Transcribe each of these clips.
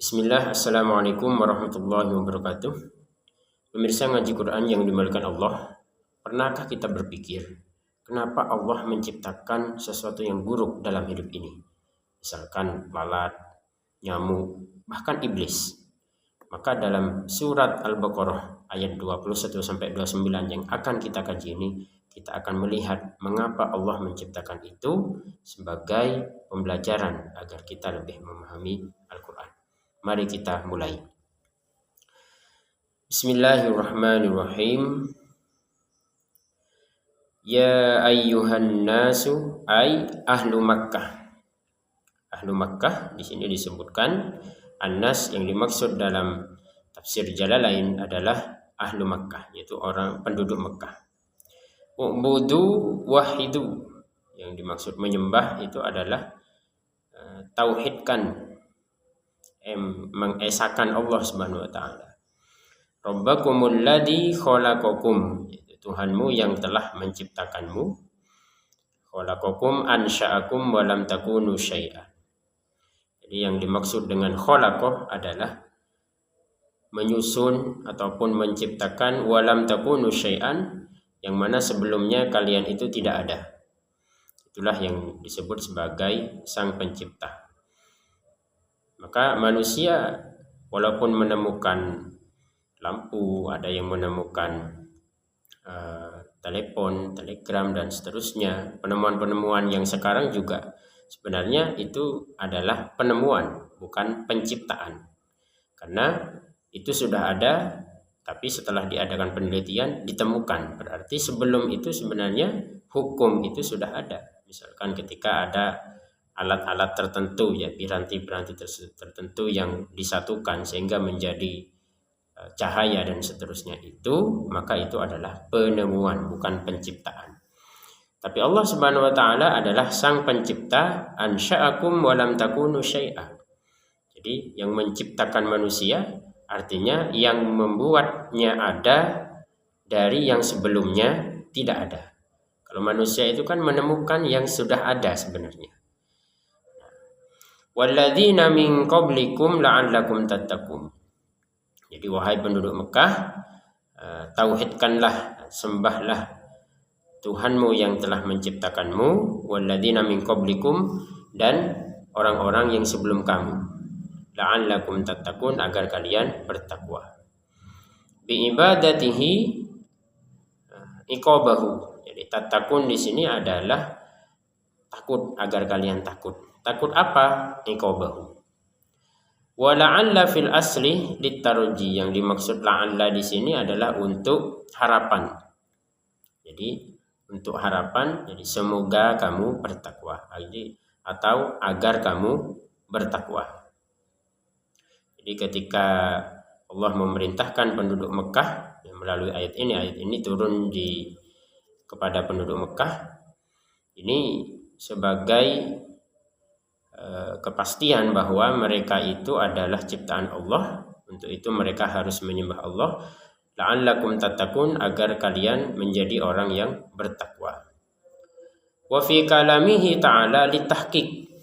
Bismillah, Assalamualaikum warahmatullahi wabarakatuh. Pemirsa ngaji Quran yang dimuliakan Allah, pernahkah kita berpikir, kenapa Allah menciptakan sesuatu yang buruk dalam hidup ini? Misalkan lalat, nyamuk, bahkan iblis. Maka dalam surat Al-Baqarah ayat 21-29 yang akan kita kaji ini, kita akan melihat mengapa Allah menciptakan itu sebagai pembelajaran agar kita lebih memahami Al-Quran. Mari kita mulai. Bismillahirrahmanirrahim. Ya ayyuhan nasu ay ahlu Makkah. Ahlu Makkah di sini disebutkan An-Nas yang dimaksud dalam tafsir Jalalain adalah ahlu Makkah, yaitu orang penduduk Makkah. U'budu wahidu, yang dimaksud menyembah itu adalah tauhidkan, mengesahkan Allah Subhanahu wa taala. Rabbakumul ladzi khalaqakum, yaitu Tuhanmu yang telah menciptakanmu. Khalaqakum ansha'akum wa lam takunu syai'an. Jadi yang dimaksud dengan khalaqah adalah menyusun ataupun menciptakan wa lam takunu syai'an, yang mana sebelumnya kalian itu tidak ada. Itulah yang disebut sebagai sang pencipta. Maka manusia walaupun menemukan lampu, ada yang menemukan telepon, telegram dan seterusnya, penemuan-penemuan yang sekarang juga sebenarnya itu adalah penemuan, bukan penciptaan. Karena itu sudah ada, tapi setelah diadakan penelitian ditemukan. Berarti sebelum itu sebenarnya hukum itu sudah ada. Misalkan ketika ada alat-alat tertentu, ya piranti-piranti tertentu yang disatukan sehingga menjadi cahaya dan seterusnya itu, maka itu adalah penemuan, bukan penciptaan. Tapi Allah Subhanahu wa taala adalah sang pencipta, ansya'akum wa lam takunu syai'a. Jadi yang menciptakan manusia artinya yang membuatnya ada dari yang sebelumnya tidak ada. Kalau manusia itu kan menemukan yang sudah ada sebenarnya. Walladzina min qablikum la'allakum tattaqun. Jadi wahai penduduk Mekah, tauhidkanlah, sembahlah Tuhanmu yang telah menciptakanmu, walladzina min qablikum, dan orang-orang yang sebelum kamu. La'allakum tattaqun, agar kalian bertakwa. Bi ibadatihi iqabahu. Jadi tattaqun di sini adalah takut, agar kalian takut. Takut apa? Iqabahu. Wa la'alla fil asli litarji, yang dimaksud la'alla di sini adalah untuk harapan. Jadi untuk harapan, jadi semoga kamu bertakwa, atau agar kamu bertakwa. Jadi ketika Allah memerintahkan penduduk Mekah melalui ayat ini turun kepada penduduk Mekah, ini sebagai kepastian bahwa mereka itu adalah ciptaan Allah. Untuk itu mereka harus menyembah Allah. La'allakum tattaqun, agar kalian menjadi orang yang bertakwa. Wa fi kalamihi ta'ala litahqiq.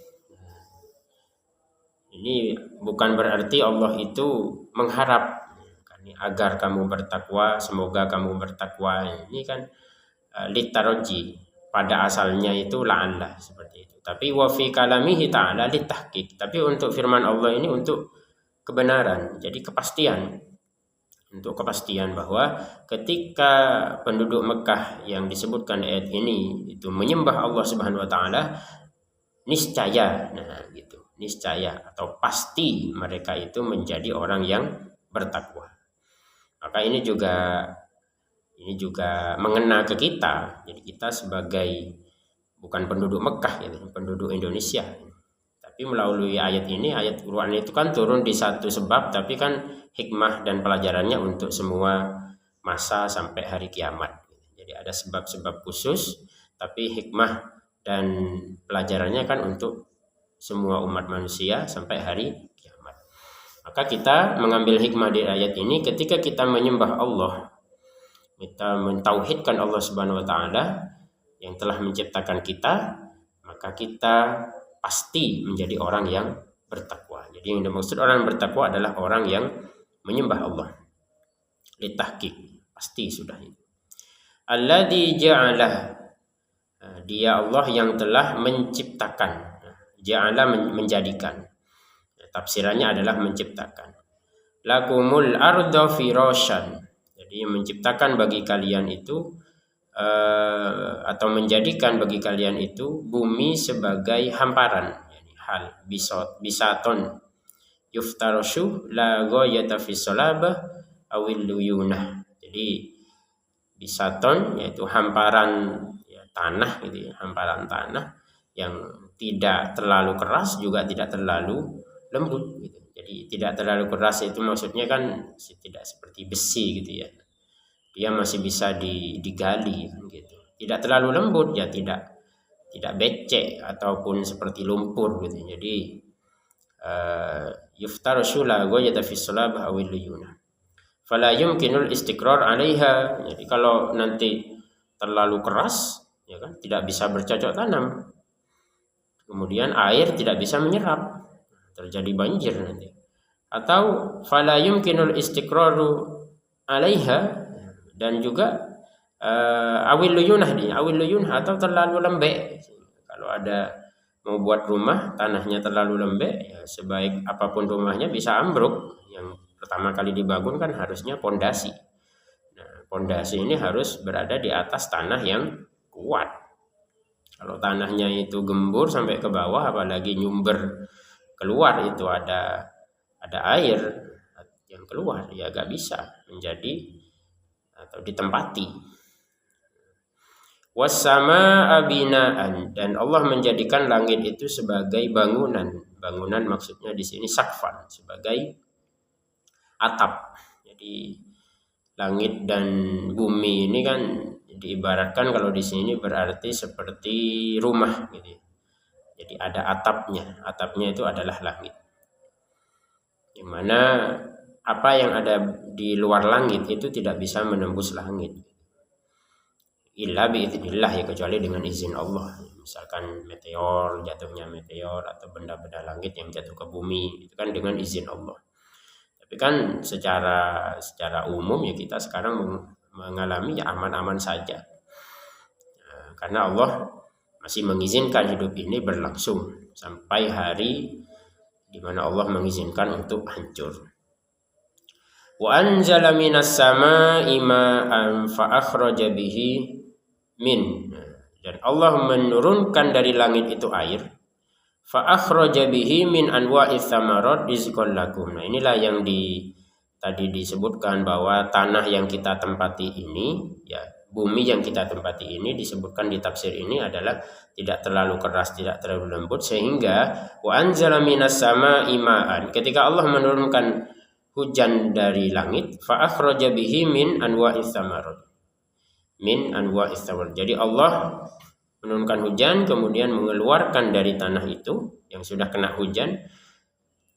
Ini bukan berarti Allah itu mengharap agar kamu bertakwa, semoga kamu bertakwa. Ini kan litaraji, pada asalnya itu la'alla seperti itu. Tapi wa fi kalamihi ta'ala litahqiq. Tapi untuk firman Allah ini untuk kebenaran, jadi kepastian. Untuk kepastian bahwa ketika penduduk Mekah yang disebutkan ayat ini itu menyembah Allah Subhanahu wa taala, niscaya, niscaya atau pasti mereka itu menjadi orang yang bertakwa. Maka ini juga mengena ke kita. Jadi kita sebagai bukan penduduk Mekah, gitu, penduduk Indonesia. Tapi melalui ayat ini, ayat Quran itu kan turun di satu sebab, tapi kan hikmah dan pelajarannya untuk semua masa sampai hari kiamat. Jadi ada sebab-sebab khusus, tapi hikmah dan pelajarannya kan untuk semua umat manusia sampai hari kiamat. Maka kita mengambil hikmah di ayat ini, ketika kita menyembah Allah, kita mentauhidkan Allah Subhanahu wa taala yang telah menciptakan kita, maka kita pasti menjadi orang yang bertakwa. Jadi yang dimaksud orang bertakwa adalah orang yang menyembah Allah. Litahqiq, pasti sudah ini. Alladzi ja'ala, dia Allah yang telah menciptakan. Ja'ala menjadikan. Tafsirannya adalah menciptakan. Lakumul arda firasyan. Jadi menciptakan bagi kalian itu atau menjadikan bagi kalian itu bumi sebagai hamparan. Hal bisaton yuftarashu la ghayata fi salabah awil luyunah. Jadi bisaton yaitu hamparan ya, tanah gitu ya, hamparan tanah yang tidak terlalu keras juga tidak terlalu lembut gitu. Jadi tidak terlalu keras itu maksudnya kan tidak seperti besi gitu ya. Dia masih bisa digali gitu. Tidak terlalu lembut ya tidak becek ataupun seperti lumpur gitu. Jadi yuftarashu la ghayata fi salabah awil luyunah. Fala yumkinul istiqrar 'alaiha. Jadi kalau nanti terlalu keras ya kan tidak bisa bercocok tanam. Kemudian air tidak bisa menyerap. Terjadi banjir nanti. Atau fala yumkinul istiqraru 'alaiha, dan juga awil luyunah atau terlalu lembek. Kalau ada mau buat rumah tanahnya terlalu lembek ya, sebaik apapun rumahnya bisa ambruk. Yang pertama kali dibangun kan harusnya pondasi. Nah, pondasi ini harus berada di atas tanah yang kuat. Kalau tanahnya itu gembur sampai ke bawah, apalagi nyumber keluar itu ada air yang keluar, ya gak bisa menjadi atau ditempati. Wassama abinaan, dan Allah menjadikan langit itu sebagai bangunan. Bangunan maksudnya di sini sakfan, sebagai atap. Jadi langit dan bumi ini kan diibaratkan kalau di sini berarti seperti rumah gitu. Jadi ada atapnya. Atapnya itu adalah langit. Di mana apa yang ada di luar langit itu tidak bisa menembus langit. Illa biidznillah, ya kecuali dengan izin Allah. Misalkan meteor, jatuhnya meteor atau benda-benda langit yang jatuh ke bumi itu kan dengan izin Allah. Tapi kan secara umum ya kita sekarang mengalami ya aman-aman saja. Nah, karena Allah masih mengizinkan hidup ini berlangsung sampai hari di mana Allah mengizinkan untuk hancur. Wa anzala minas samaa'i ma'an fa akhraja bihi min, dan Allah menurunkan dari langit itu air, fa akhraja bihi min anwa'is tsamarat rizqan lakum. Nah, inilah yang tadi disebutkan bahwa tanah yang kita tempati ini ya, bumi yang kita tempati ini disebutkan di tafsir ini adalah tidak terlalu keras, tidak terlalu lembut, sehingga wa anzala minas samaa'i ma'an, ketika Allah menurunkan hujan dari langit, fa akhraja bihi min anwa'is tsamarat. Min anwa'is tsamarat. Jadi Allah menurunkan hujan kemudian mengeluarkan dari tanah itu yang sudah kena hujan,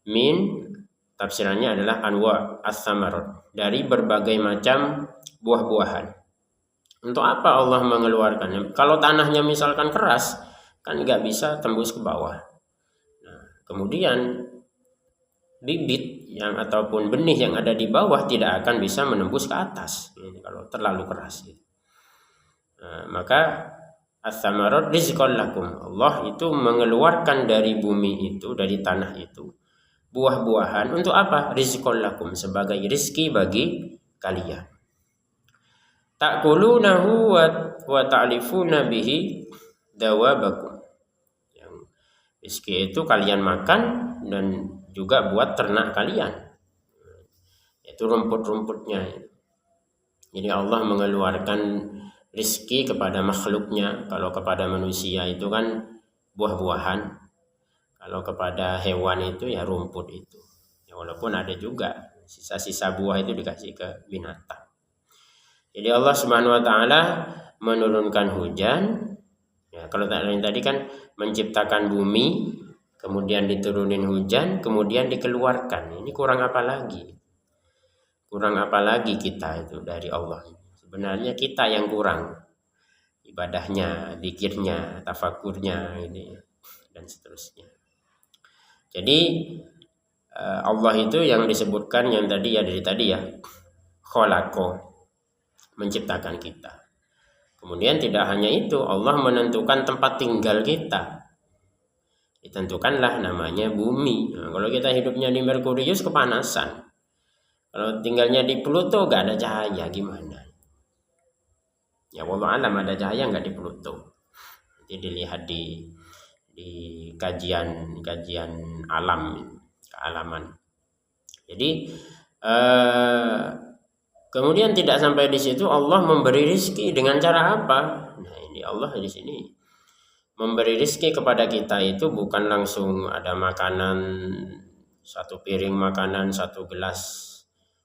min tafsirannya adalah anwa' as-tsamarat, dari berbagai macam buah-buahan. Untuk apa Allah mengeluarkannya? Kalau tanahnya misalkan keras kan nggak bisa tembus ke bawah. Nah, kemudian bibit yang ataupun benih yang ada di bawah tidak akan bisa menembus ke atas kalau terlalu keras. Nah, maka as-tsamarat rizqan lakum, Allah itu mengeluarkan dari bumi itu, dari tanah itu buah-buahan untuk apa? Rizqan lakum, sebagai rizki bagi kalian. Ta'kulunahu wa ta'lifuna bihi dawabakum. Yang rizki itu kalian makan dan juga buat ternak kalian, yaitu rumput-rumputnya. Jadi Allah mengeluarkan rizki kepada makhluknya. Kalau kepada manusia itu kan buah-buahan, kalau kepada hewan itu ya rumput itu ya, walaupun ada juga sisa-sisa buah itu dikasih ke binatang. Jadi Allah Subhanahu wa taala menurunkan hujan ya, kalau tadi kan menciptakan bumi, kemudian diturunin hujan, kemudian dikeluarkan. Ini kurang apa lagi? Kurang apa lagi kita itu dari Allah? Sebenarnya kita yang kurang ibadahnya, zikirnya, tafakurnya ini dan seterusnya. Jadi Allah itu yang disebutkan yang tadi ya dari tadi ya, khalaqo, menciptakan kita. Kemudian tidak hanya itu, Allah menentukan tempat tinggal kita. Ditentukanlah namanya bumi. Nah, kalau kita hidupnya di Merkurius kepanasan. Kalau tinggalnya di Pluto gak ada cahaya, gimana? Ya wallah alam, ada cahaya nggak di Pluto. Jadi dilihat di kajian alam, kealaman. Jadi kemudian tidak sampai di situ, Allah memberi rizki dengan cara apa? Nah ini Allah di sini memberi rizki kepada kita itu bukan langsung ada makanan, satu piring makanan, satu gelas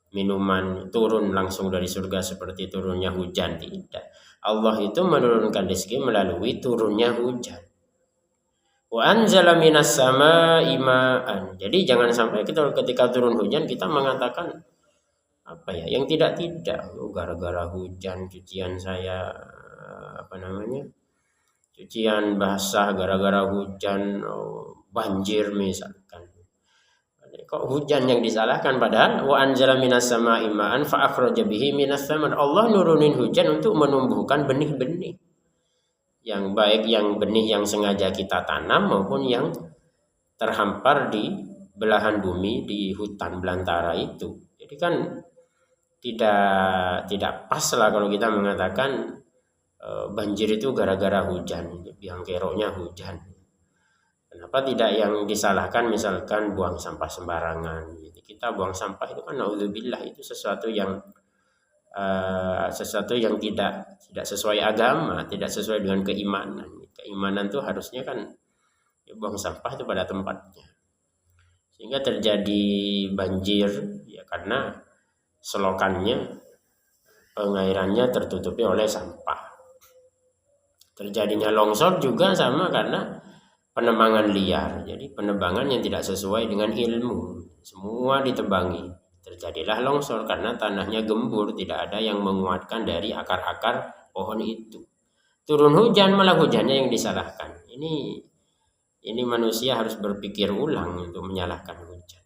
minuman turun langsung dari surga seperti turunnya hujan, tidak. Allah itu menurunkan rezeki melalui turunnya hujan. Wa anzala minas samaa'i ma'an. Jadi jangan sampai kita ketika turun hujan kita mengatakan apa ya, yang tidak gara-gara hujan cucian saya cucian basah, gara-gara hujan banjir misalkan. Kok hujan yang disalahkan, padahal wa anzala minas samaa'i ma'an fa akhraja bihi minas thamar. Allah nurunin hujan untuk menumbuhkan benih-benih. Yang baik yang benih yang sengaja kita tanam maupun yang terhampar di belahan bumi di hutan belantara itu. Jadi kan tidak pas lah kalau kita mengatakan banjir itu gara-gara hujan, yang keroknya hujan. Kenapa tidak yang disalahkan misalkan buang sampah sembarangan? Jadi kita buang sampah itu kan naudzubillah, itu sesuatu yang tidak sesuai agama, tidak sesuai dengan keimanan. Keimanan itu harusnya kan ya, buang sampah itu pada tempatnya. Sehingga terjadi banjir ya karena selokannya, pengairannya tertutupi oleh sampah. Terjadinya longsor juga sama karena penebangan liar. Jadi penebangan yang tidak sesuai dengan ilmu, semua ditebangi. Terjadilah longsor karena tanahnya gembur, tidak ada yang menguatkan dari akar-akar pohon itu. Turun hujan malah hujannya yang disalahkan. Ini manusia harus berpikir ulang untuk menyalahkan hujan.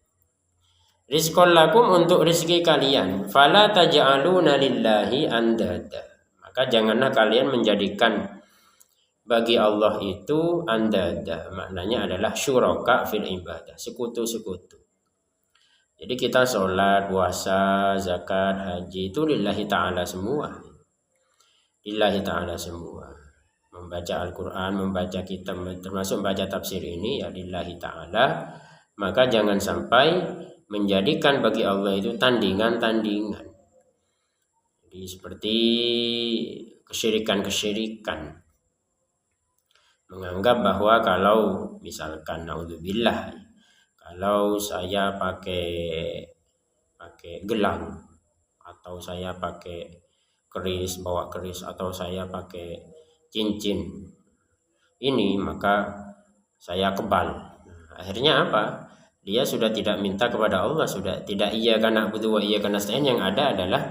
Rizqul lakum, untuk rezeki kalian. Fala taj'aluna lillahi andada. Maka janganlah kalian menjadikan bagi Allah itu andada, maknanya adalah syuraka fil ibadah, sekutu-sekutu. Jadi kita sholat, puasa, zakat, haji itu lillahi ta'ala semua. Lillahi ta'ala semua. Membaca Al-Quran, membaca kitab, termasuk membaca tafsir ini ya lillahi ta'ala. Maka jangan sampai menjadikan bagi Allah itu tandingan-tandingan. Jadi seperti kesyirikan-kesyirikan. Menganggap bahwa kalau misalkan naudzubillah, kalau saya pakai gelang, atau saya pakai keris, bawa keris, atau saya pakai cincin ini, maka saya kebal. Akhirnya apa? Dia sudah tidak minta kepada Allah, sudah tidak iya karena butuh wa iya karena nasta'in. Yang ada adalah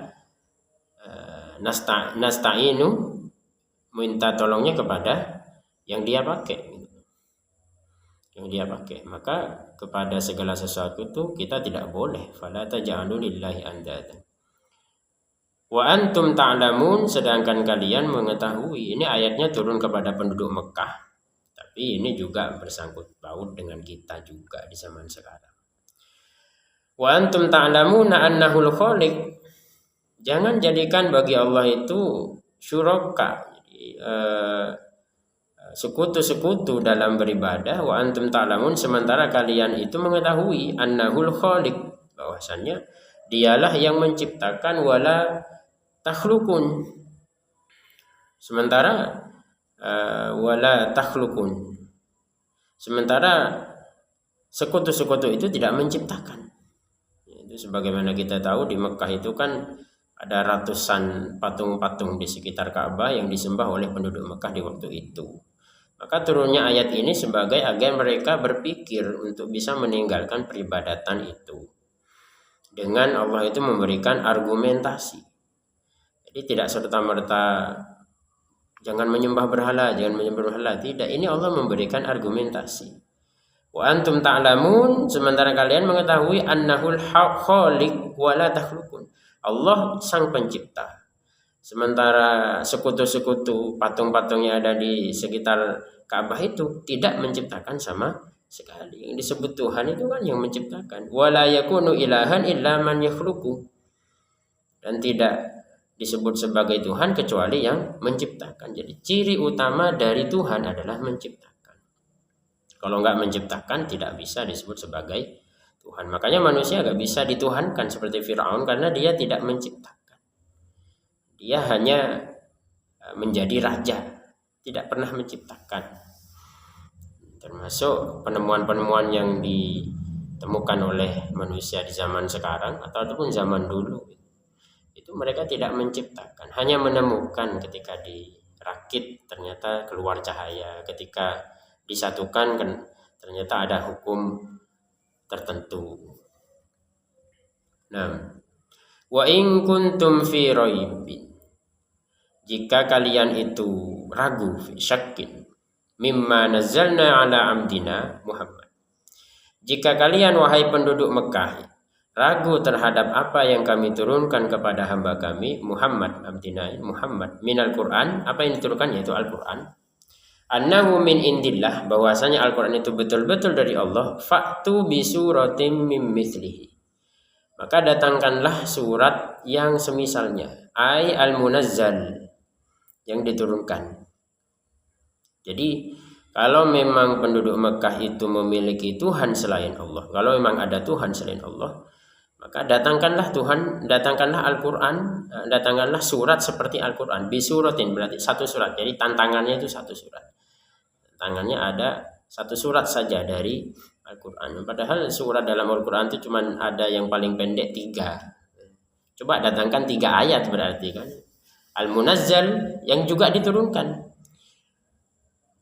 nasta'inu, minta tolongnya kepada yang dia pakai, maka kepada segala sesuatu itu kita tidak boleh. Fala taj'alu lillahi andada wa antum ta'lamun, sedangkan kalian mengetahui. Ini ayatnya turun kepada penduduk Mekah, tapi ini juga bersangkut paut dengan kita juga di zaman sekarang. Wa antum ta'lamuna annahul khaliq, jangan jadikan bagi Allah itu syuraka, sekutu-sekutu dalam beribadah. Wa antum ta'lamun, sementara kalian itu mengetahui annahul khaliq, bahwasannya dialah yang menciptakan, wala takhlukun, sementara wala takhlukun, sementara sekutu-sekutu itu tidak menciptakan. Itu sebagaimana kita tahu di Mekah itu kan ada ratusan patung-patung di sekitar Ka'bah yang disembah oleh penduduk Mekah di waktu itu. Maka turunnya ayat ini sebagai agar mereka berpikir untuk bisa meninggalkan peribadatan itu. Dengan Allah itu memberikan argumentasi. Jadi tidak serta-merta jangan menyembah berhala, jangan menyembah berhala. Tidak, ini Allah memberikan argumentasi. Wa antum ta'lamun, sementara kalian mengetahui annahul khaliq wa la takhluqun. Allah sang pencipta. Sementara sekutu-sekutu patung-patung yang ada di sekitar Ka'bah itu tidak menciptakan sama sekali. Yang disebut Tuhan itu kan yang menciptakan. Wa la yakunu ilahan illa man yakhluqu. Dan tidak disebut sebagai Tuhan kecuali yang menciptakan. Jadi ciri utama dari Tuhan adalah menciptakan. Kalau nggak menciptakan tidak bisa disebut sebagai Tuhan. Makanya manusia nggak bisa dituhankan seperti Firaun karena dia tidak menciptakan. Dia hanya menjadi raja, tidak pernah menciptakan. Termasuk penemuan-penemuan yang ditemukan oleh manusia di zaman sekarang ataupun zaman dulu. Itu mereka tidak menciptakan, hanya menemukan ketika dirakit ternyata keluar cahaya, ketika disatukan kan ternyata ada hukum tertentu. Nah, wa in kuntum fi raibin, jika kalian itu ragu, fi syakkin mimma nazzalna ala abdina Muhammad, jika kalian wahai penduduk Mekah ragu terhadap apa yang kami turunkan kepada hamba kami Muhammad, abdina Muhammad, minal Quran, apa yang diturunkan yaitu Al-Quran, annahu min indillah, bahwasanya Al-Quran itu betul-betul dari Allah, fa'tu bi suratim mim mithlihi, maka datangkanlah surat yang semisalnya, ai al-munazzal, yang diturunkan. Jadi kalau memang penduduk Mekah itu memiliki Tuhan selain Allah, kalau memang ada Tuhan selain Allah, maka datangkanlah Al-Quran, datangkanlah surat seperti Al-Quran, bi suratin, berarti satu surat, jadi tantangannya itu satu surat. Tangannya ada satu surat saja dari Al-Quran. Padahal surat dalam Al-Quran itu cuma ada yang paling pendek 3. Coba datangkan 3 ayat berarti kan. Al-Munazzal yang juga diturunkan.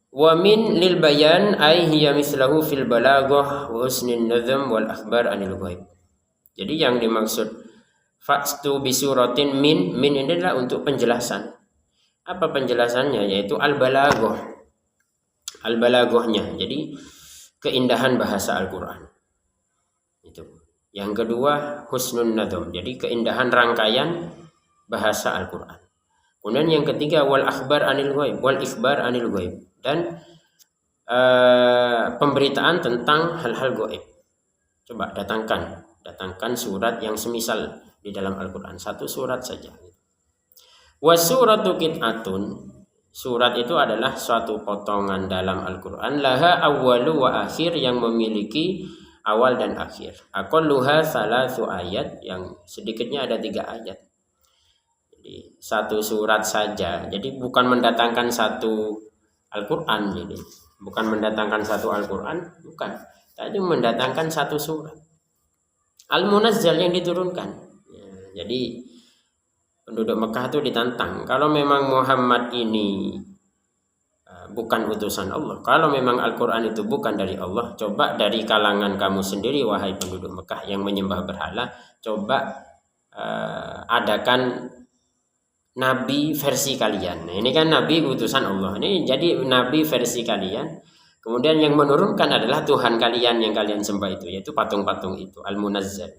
Wa min lil bayan ay hiya mislahu fil balaghah wa husnin nazm wal akhbar anil ghaib. Jadi yang dimaksud fa'tu bi suratin min ini adalah untuk penjelasan. Apa penjelasannya? Yaitu al-balaghah. Al-balaghahnya, jadi keindahan bahasa Al-Quran itu. Yang kedua husnun nadham, jadi keindahan rangkaian bahasa Al-Quran. Kemudian yang ketiga wal akhbar anil ghaib, wal ikhbar anil ghaib, dan pemberitaan tentang hal-hal gaib. Coba datangkan surat yang semisal di dalam Al-Quran, satu surat saja. Wasuratu qit'atun, surat itu adalah suatu potongan dalam Al-Quran, laha awwalu wa akhir, yang memiliki awal dan akhir. Aqalluha salatsu ayat, yang sedikitnya ada 3 ayat. Jadi satu surat saja. Jadi bukan mendatangkan satu Al-Quran, jadi bukan mendatangkan satu Al-Quran, bukan. Tadi mendatangkan satu surat. Al-Munazzal yang diturunkan. Ya, jadi penduduk Mekah itu ditantang, kalau memang Muhammad ini bukan utusan Allah, kalau memang Al-Quran itu bukan dari Allah, coba dari kalangan kamu sendiri wahai penduduk Mekah yang menyembah berhala, coba adakan nabi versi kalian. Nah, ini kan nabi utusan Allah, ini jadi nabi versi kalian. Kemudian yang menurunkan adalah Tuhan kalian yang kalian sembah itu, yaitu patung-patung itu, Al-Munazzal.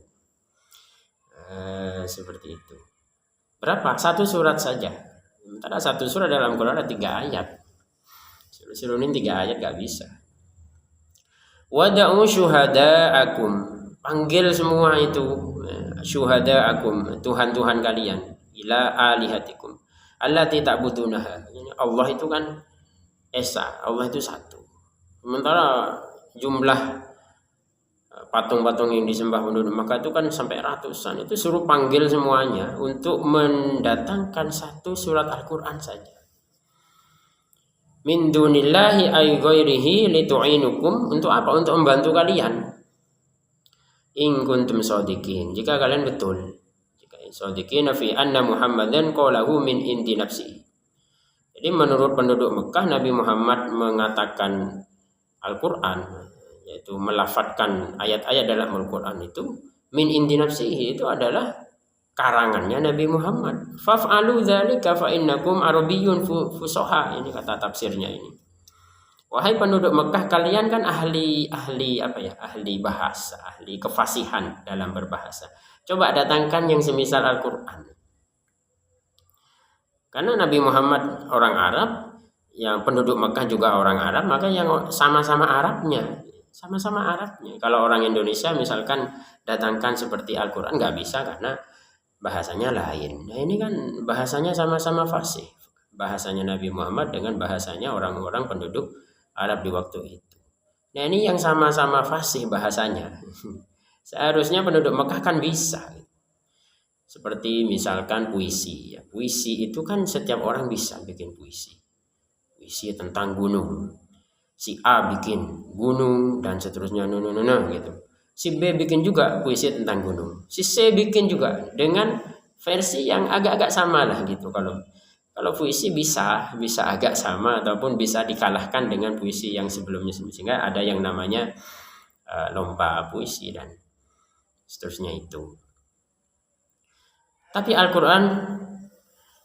Seperti itu. Berapa? Satu surat saja. Sementara satu surat dalam Quran ada 3 ayat. Suruh-suruhin 3 ayat gak bisa. Wada'u syuhada'akum, panggil semua itu syuhada'akum, Tuhan-Tuhan kalian, ila alihatikum allati ta'budunaha. Allah itu kan esa, Allah itu satu. Sementara jumlah patung-patung yang disembah penduduk Mekah itu kan sampai ratusan. Itu suruh panggil semuanya untuk mendatangkan satu surat Al-Quran saja. Min dunillahi ay ghairihi litu'inukum, untuk apa? Untuk membantu kalian. In kuntum shadiqin, jika kalian betul. Jika shadiqin fi anna Muhammadan qalahu min indi nafsi. Jadi menurut penduduk Mekah, Nabi Muhammad mengatakan Al-Quran, yaitu melafatkan ayat-ayat dalam Al-Quran itu min indi nafsihi, itu adalah karangannya Nabi Muhammad. Faf'alu dzalika fa innakum arabiyyun fusoha, ini kata tafsirnya ini. Wahai penduduk Mekah, kalian kan ahli bahasa, ahli kefasihan dalam berbahasa. Coba datangkan yang semisal Al-Qur'an. Karena Nabi Muhammad orang Arab, yang penduduk Mekah juga orang Arab, maka yang sama-sama Arabnya. Kalau orang Indonesia misalkan datangkan seperti Al-Qur'an nggak bisa karena bahasanya lain. Nah, ini kan bahasanya sama-sama fasih. Bahasanya Nabi Muhammad dengan bahasanya orang-orang penduduk Arab di waktu itu. Nah, ini yang sama-sama fasih bahasanya. Seharusnya penduduk Mekah kan bisa. Seperti misalkan puisi. Puisi itu kan setiap orang bisa bikin puisi. Puisi tentang gunung. Si A bikin gunung dan seterusnya gitu. Si B bikin juga puisi tentang gunung. Si C bikin juga dengan versi yang agak-agak sama lah gitu. Kalau puisi bisa agak sama ataupun bisa dikalahkan dengan puisi yang sebelumnya, sehingga ada yang namanya lomba puisi dan seterusnya itu. Tapi Al-Quran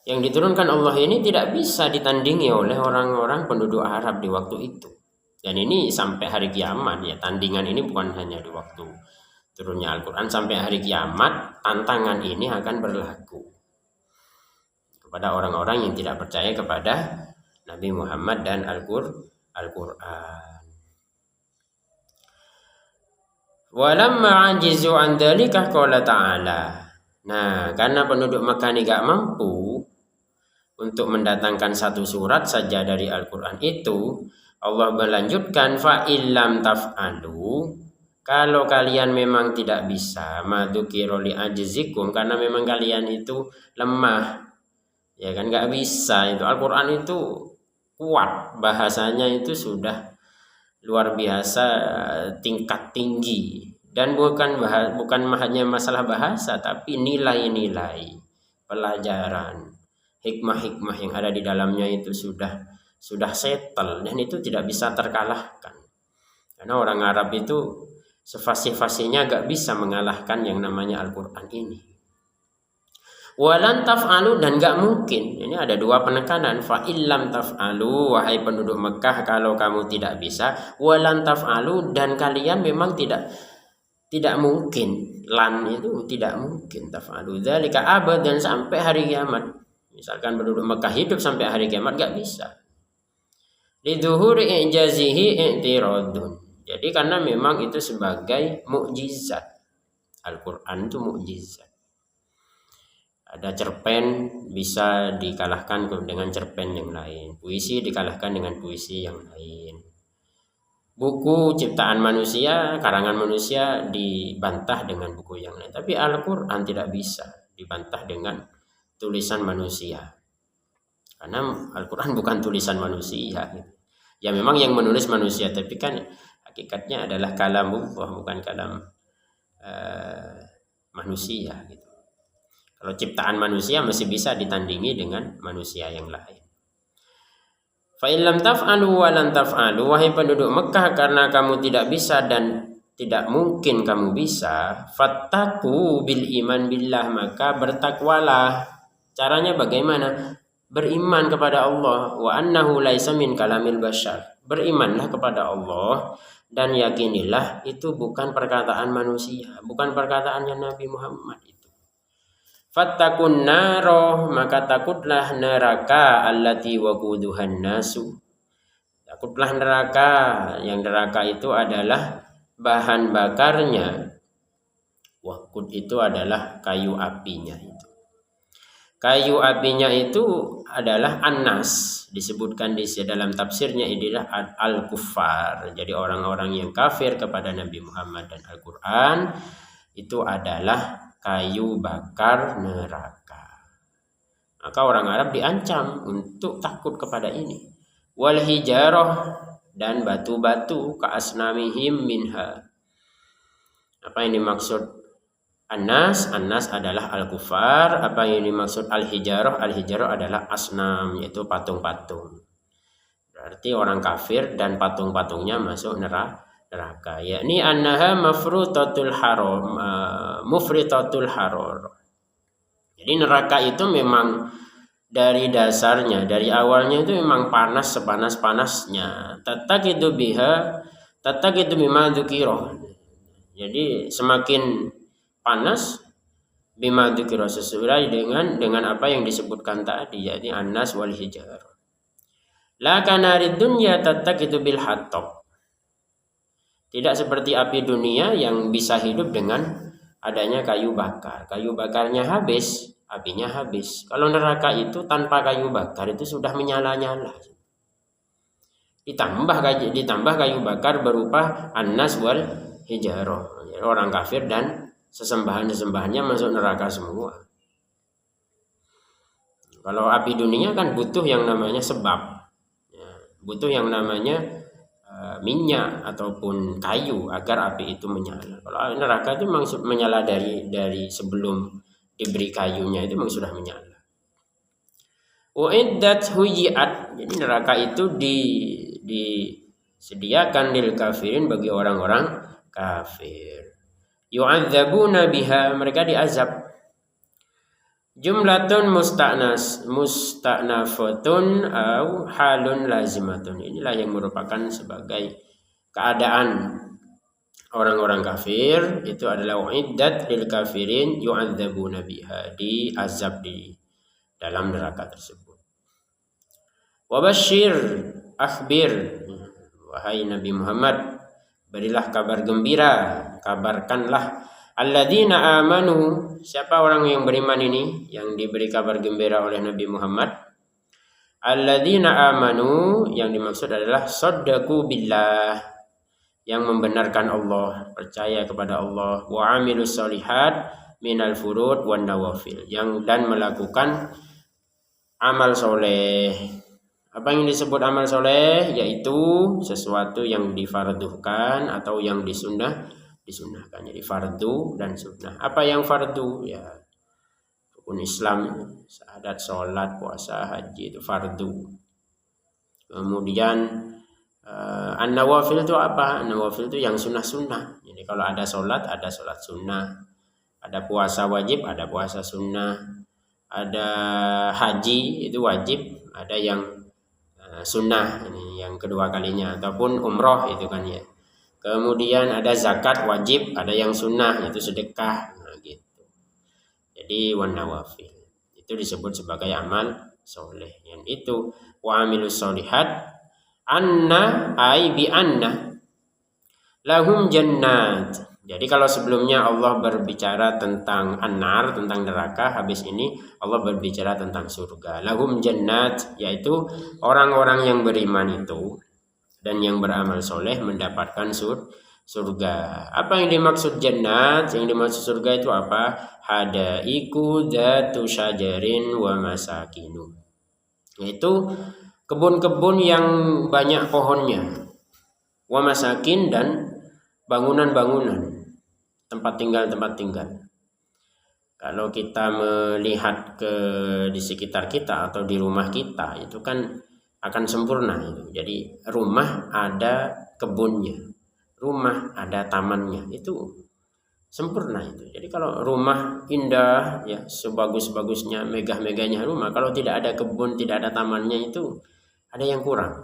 yang diturunkan Allah ini tidak bisa ditandingi oleh orang-orang penduduk Arab di waktu itu. Dan ini sampai hari kiamat ya, tandingan ini bukan hanya di waktu turunnya Al-Quran, sampai hari kiamat tantangan ini akan berlaku kepada orang-orang yang tidak percaya kepada Nabi Muhammad dan Al-Quran. Walamma ajizu an dzalika qala ta'ala. Nah, karena penduduk Makkah ini gak mampu untuk mendatangkan satu surat saja dari Al-Quran itu, Allah melanjutkan fa illam taf'alu, kalau kalian memang tidak bisa, madzukiru li ajzikum, karena memang kalian itu lemah. Ya kan nggak bisa itu. Al-Quran itu kuat, bahasanya itu sudah luar biasa, tingkat tinggi, dan bukan hanya masalah bahasa, tapi nilai-nilai pelajaran, hikmah-hikmah yang ada di dalamnya itu sudah settle, dan itu tidak bisa terkalahkan. Karena orang Arab itu sefasih-fasihnya gak bisa mengalahkan yang namanya Al-Quran ini. Walan taf'alu, dan gak mungkin. Ini ada dua penekanan. Fa illam taf'alu, wahai penduduk Mekah, kalau kamu tidak bisa. Walan taf'alu, dan kalian memang tidak mungkin. Lan itu tidak mungkin. Taf'alu dzalika abad, dan sampai hari kiamat. Misalkan penduduk Mekah hidup sampai hari kiamat, gak bisa. Lidzuhuri i'jazihi i'tiradun. Jadi karena memang itu sebagai mukjizat. Al-Quran itu mukjizat. Ada cerpen bisa dikalahkan dengan cerpen yang lain. Puisi dikalahkan dengan puisi yang lain. Buku ciptaan manusia, karangan manusia dibantah dengan buku yang lain. Tapi Al-Quran tidak bisa dibantah dengan tulisan manusia. Karena Al-Quran bukan tulisan manusia. Ya memang yang menulis manusia, tapi kan hakikatnya adalah kalamullah, bukan kalam manusia gitu. Kalau ciptaan manusia masih bisa ditandingi dengan manusia yang lain. Fa illam taf'alu wa lan taf'alu, wahai penduduk Mekah, karena kamu tidak bisa dan tidak mungkin kamu bisa, fattaku bil iman billah, maka bertakwalah. Caranya bagaimana? Beriman kepada Allah, wa annahu laisa min kalamil bashar. Berimanlah kepada Allah dan yakinilah itu bukan perkataan manusia, bukan perkataannya Nabi Muhammad itu. Fattakun naro, maka takutlah neraka allati waquduhan nasu. Takutlah neraka, yang neraka itu adalah bahan bakarnya. Waqud itu adalah kayu apinya itu. Kayu apinya itu adalah annas, disebutkan di dalam tafsirnya adalah al-kuffar. Jadi orang-orang yang kafir kepada Nabi Muhammad dan Al-Quran itu adalah kayu bakar neraka. Maka orang Arab diancam untuk takut kepada ini. Wal hijarah, dan batu-batu, ka'asnamihim minha. Apa yang dimaksud Annas adalah al-kufar. Apa yang dimaksud al-hijarah adalah asnam, yaitu patung-patung. Berarti orang kafir dan patung-patungnya masuk neraka. Yakni annaha mufritatul haror. Jadi neraka itu memang dari dasarnya, dari awalnya itu memang panas sepanas-panasnya. Tattaqidu bima dzukira. Jadi semakin panas bima dzukira sesuai dengan apa yang disebutkan tadi, yaitu annas wal hijar. La kanarid dunya tattaqidu bil hattab. Tidak seperti api dunia yang bisa hidup dengan adanya kayu bakar. Kayu bakarnya habis, apinya habis. Kalau neraka itu tanpa kayu bakar itu sudah menyala-nyala. Ditambah kayu bakar berupa annas wal hijarah. Orang kafir dan sesembahan-sesembahannya masuk neraka semua. Kalau api dunia kan butuh yang namanya sebab. Ya, butuh yang namanya minyak ataupun kayu agar api itu menyala. Kalau neraka itu memang menyala dari sebelum diberi kayunya itu memang sudah menyala. Uiddat huyiat. Jadi neraka itu disediakan lil kafirin bagi orang-orang kafir. Yu'adzabuna biha, mereka diazab. Jumlatun musta'nafatun au halun lazimatun. Inilah yang merupakan sebagai keadaan orang-orang kafir, itu adalah uiddat lil kafirin yu'adzabuna biha, diazab di dalam neraka tersebut. Wabashir, akhbir, wahai Nabi Muhammad, berilah kabar gembira, kabarkanlah alladzina amanu. Siapa orang yang beriman ini yang diberi kabar gembira oleh Nabi Muhammad? Alladzina amanu, yang dimaksud adalah saddaqu billah, yang membenarkan Allah, percaya kepada Allah, wa amilus solihat minal furud wan nawafil, yang dan melakukan amal soleh. Apa yang disebut amal soleh? Yaitu sesuatu yang difarduhkan atau yang disunahkan. Jadi fardu dan sunnah. Apa yang fardu? Ya, rukun Islam, syahadat, sholat, puasa, haji, itu fardu. Kemudian an-nawafil itu apa? An-nawafil itu yang sunnah-sunnah. Jadi kalau ada sholat sunnah, ada puasa wajib, ada puasa sunnah, ada haji itu wajib, ada yang sunnah, ini yang kedua kalinya, ataupun umroh itu kan ya. Kemudian ada zakat wajib, ada yang sunnah, itu sedekah, gitu. Jadi wan nawafil itu disebut sebagai amal soleh. Yang itu wa amilus solihat anna ai bi anna lahum jannat. Jadi kalau sebelumnya Allah berbicara tentang an-nar, tentang neraka, habis ini Allah berbicara tentang surga. Lahum jannat, yaitu orang-orang yang beriman itu dan yang beramal soleh mendapatkan surga. Apa yang dimaksud jannat? Yang dimaksud surga itu apa? Hadaiku dzatu syajarin wa masakinu. Yaitu kebun-kebun yang banyak pohonnya. Wa masakin, dan bangunan-bangunan, tempat tinggal. Kalau kita melihat di sekitar kita atau di rumah kita, itu kan akan sempurna itu. Jadi rumah ada kebunnya, rumah ada tamannya, itu sempurna itu. Jadi kalau rumah indah ya, sebagus-bagusnya, megah-megahnya rumah, kalau tidak ada kebun, tidak ada tamannya, itu ada yang kurang.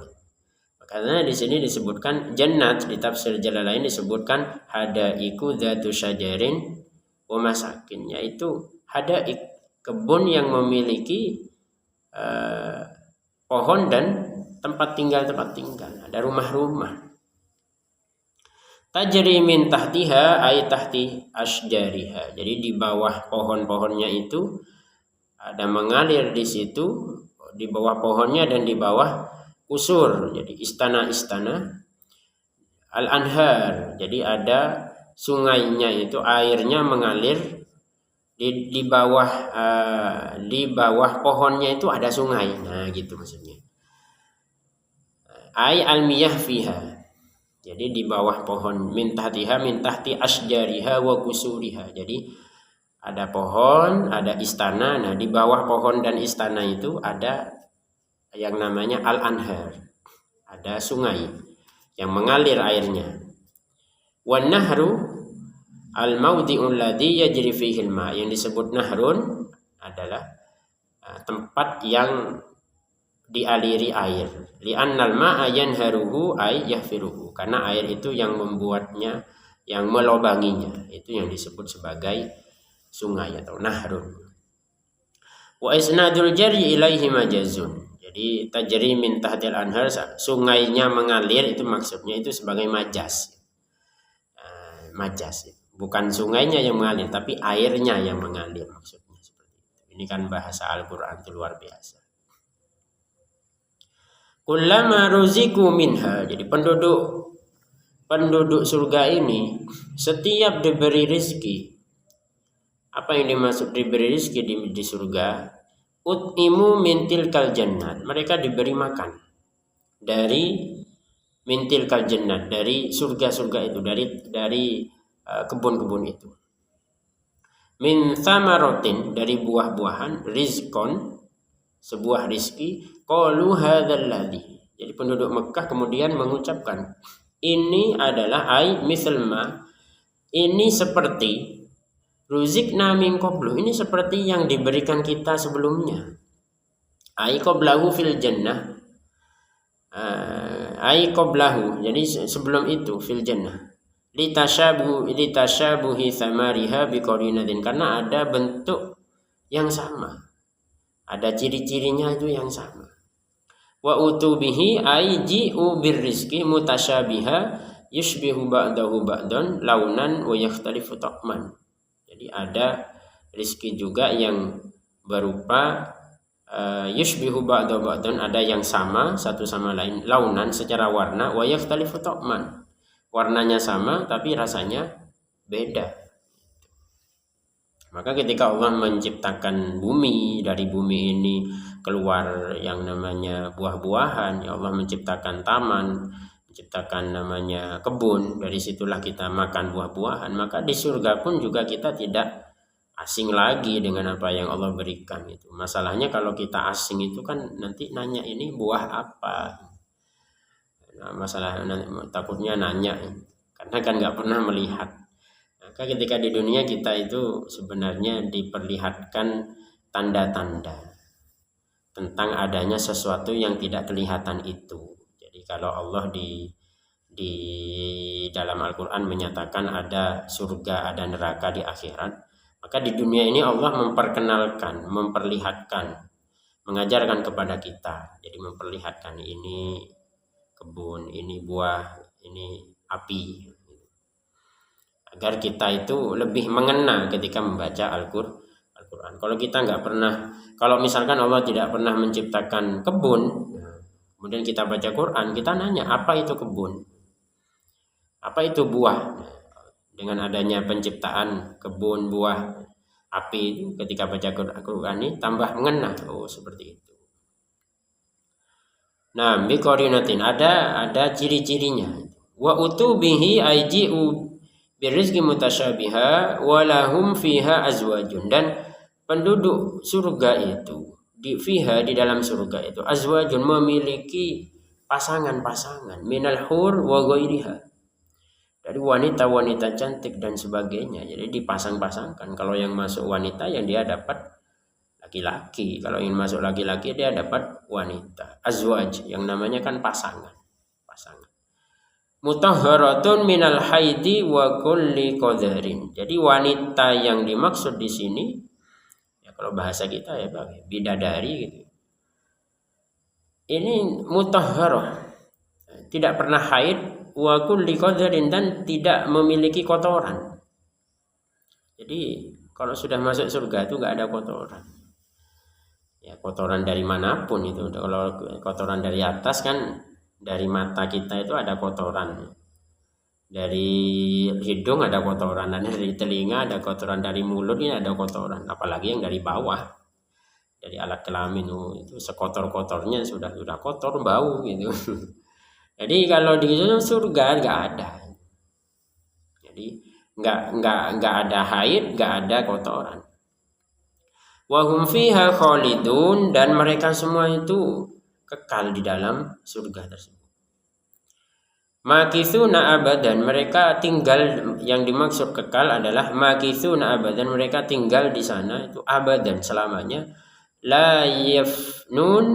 Karena di sini disebutkan jannat, di tafsir Jalalain disebutkan hadaiku dzatu syajarin wa masakin, yaitu hadaik, kebun yang memiliki pohon dan tempat tinggal, ada rumah-rumah. Tajri min tahtiha ay tahti asjariha. Jadi di bawah pohon-pohonnya itu ada mengalir di situ, di bawah pohonnya dan di bawah kusur, jadi istana-istana. Al-anhar, jadi ada sungainya, itu airnya mengalir di bawah pohonnya itu ada sungai. Nah, gitu maksudnya. Ai al-miyah fiha. Jadi di bawah pohon, min tahti asjariha wa kusuriha. Jadi ada pohon, ada istana. Nah, di bawah pohon dan istana itu ada yang namanya al-anhar. Ada sungai yang mengalir airnya. Wan nahru al-mawdi'ul ladzi yajri fihi al-ma. Yang disebut nahrun adalah tempat yang dialiri air. Li'annal ma'a yanharuhu ay yahfiruhu. Karena air itu yang membuatnya, yang melobanginya, itu yang disebut sebagai sungai atau nahrun. Wa isnadul jari ilaihi majazun. Jadi tajri min tahtil anhar, sungainya mengalir itu maksudnya itu sebagai majaz. Majaz. Bukan sungainya yang mengalir, tapi airnya yang mengalir maksudnya seperti itu. Ini kan bahasa Al-Qur'an itu luar biasa. Kullama ruziku minha. Jadi penduduk surga ini setiap diberi rezeki. Apa yang dimaksud diberi rezeki di surga? Ut'imu min tilkal jannat. Mereka diberi makan dari min tilkal jannat, dari surga-surga itu, dari kebun-kebun itu. Min thamaratin, dari buah-buahan, rizqon, sebuah rizki. Qalu hadzal ladzi. Jadi penduduk Mekah kemudian mengucapkan, ini adalah ai misalma, ini seperti ruzikna min qablu, ini seperti yang diberikan kita sebelumnya. Ai qablahu fil jannah. Ai qablahu, jadi sebelum itu fil jannah. Litashabuhi thamariha biqarinatin, karena ada bentuk yang sama. Ada ciri-cirinya itu yang sama. Wa utubihi ay ji'u birrizqi mutasyabiha yushbihu ba'dahu ba'dan launan wa yakhtalifu ta'man. Jadi ada rizki juga yang berupa yushbihu ba'dahu ba'dan, ada yang sama satu sama lain, launan secara warna, wa yakhtalifu ta'man. Warnanya sama tapi rasanya beda. Maka ketika Allah menciptakan bumi, dari bumi ini keluar yang namanya buah-buahan, ya Allah menciptakan taman, menciptakan namanya kebun, dari situlah kita makan buah-buahan. Maka di surga pun juga kita tidak asing lagi dengan apa yang Allah berikan itu. Masalahnya kalau kita asing itu kan nanti nanya ini buah apa. Nah, masalah takutnya nanya karena kan nggak pernah melihat. Maka ketika di dunia kita itu sebenarnya diperlihatkan tanda-tanda tentang adanya sesuatu yang tidak kelihatan itu. Jadi kalau Allah di dalam Al-Quran menyatakan ada surga, ada neraka di akhirat, maka di dunia ini Allah memperkenalkan, memperlihatkan, mengajarkan kepada kita. Jadi memperlihatkan ini kebun, ini buah, ini api, agar kita itu lebih mengena ketika membaca Al-Quran. Kalau kita nggak pernah, kalau misalkan Allah tidak pernah menciptakan kebun, kemudian kita baca Quran, kita nanya apa itu kebun, apa itu buah. Dengan adanya penciptaan kebun, buah, api itu, ketika baca Quran ini tambah mengena. Oh seperti itu. Nah, biqarinatin, ada ciri-cirinya. Wa utubihi ayji'u birizqi mutasyabiha walahum fiha azwajun, dan penduduk surga itu di dalam surga itu azwajun, memiliki pasangan-pasangan, minal hur wa ghairiha, dari wanita-wanita cantik dan sebagainya. Jadi dipasang-pasangkan. Kalau yang masuk wanita, yang dia dapat laki-laki. Kalau ingin masuk laki-laki, dia dapat wanita. Azwaj, yang namanya kan pasangan. Mutahharatun minal haidi wa kulli qadarin. Jadi wanita yang dimaksud di sini, ya kalau bahasa kita ya bidadari gitu. Ini mutahharah, tidak pernah haid, wa kulli qadarin, dan tidak memiliki kotoran. Jadi kalau sudah masuk surga itu nggak ada kotoran. Ya kotoran dari manapun itu. Kalau kotoran dari atas kan, dari mata kita itu ada kotoran, dari hidung ada kotoran, dan dari telinga ada kotoran, dari mulut ini ada kotoran, apalagi yang dari bawah, dari alat kelamin itu sekotor-kotornya sudah kotor, bau gitu. Jadi kalau di surga nggak ada, jadi nggak ada haid, nggak ada kotoran. Wa hum fiha khalidun, dan mereka semua itu kekal di dalam surga tersebut. Makithuna abadan, mereka tinggal, yang dimaksud kekal adalah makithuna abadan, mereka tinggal di sana itu abadan, selamanya. la yafnun,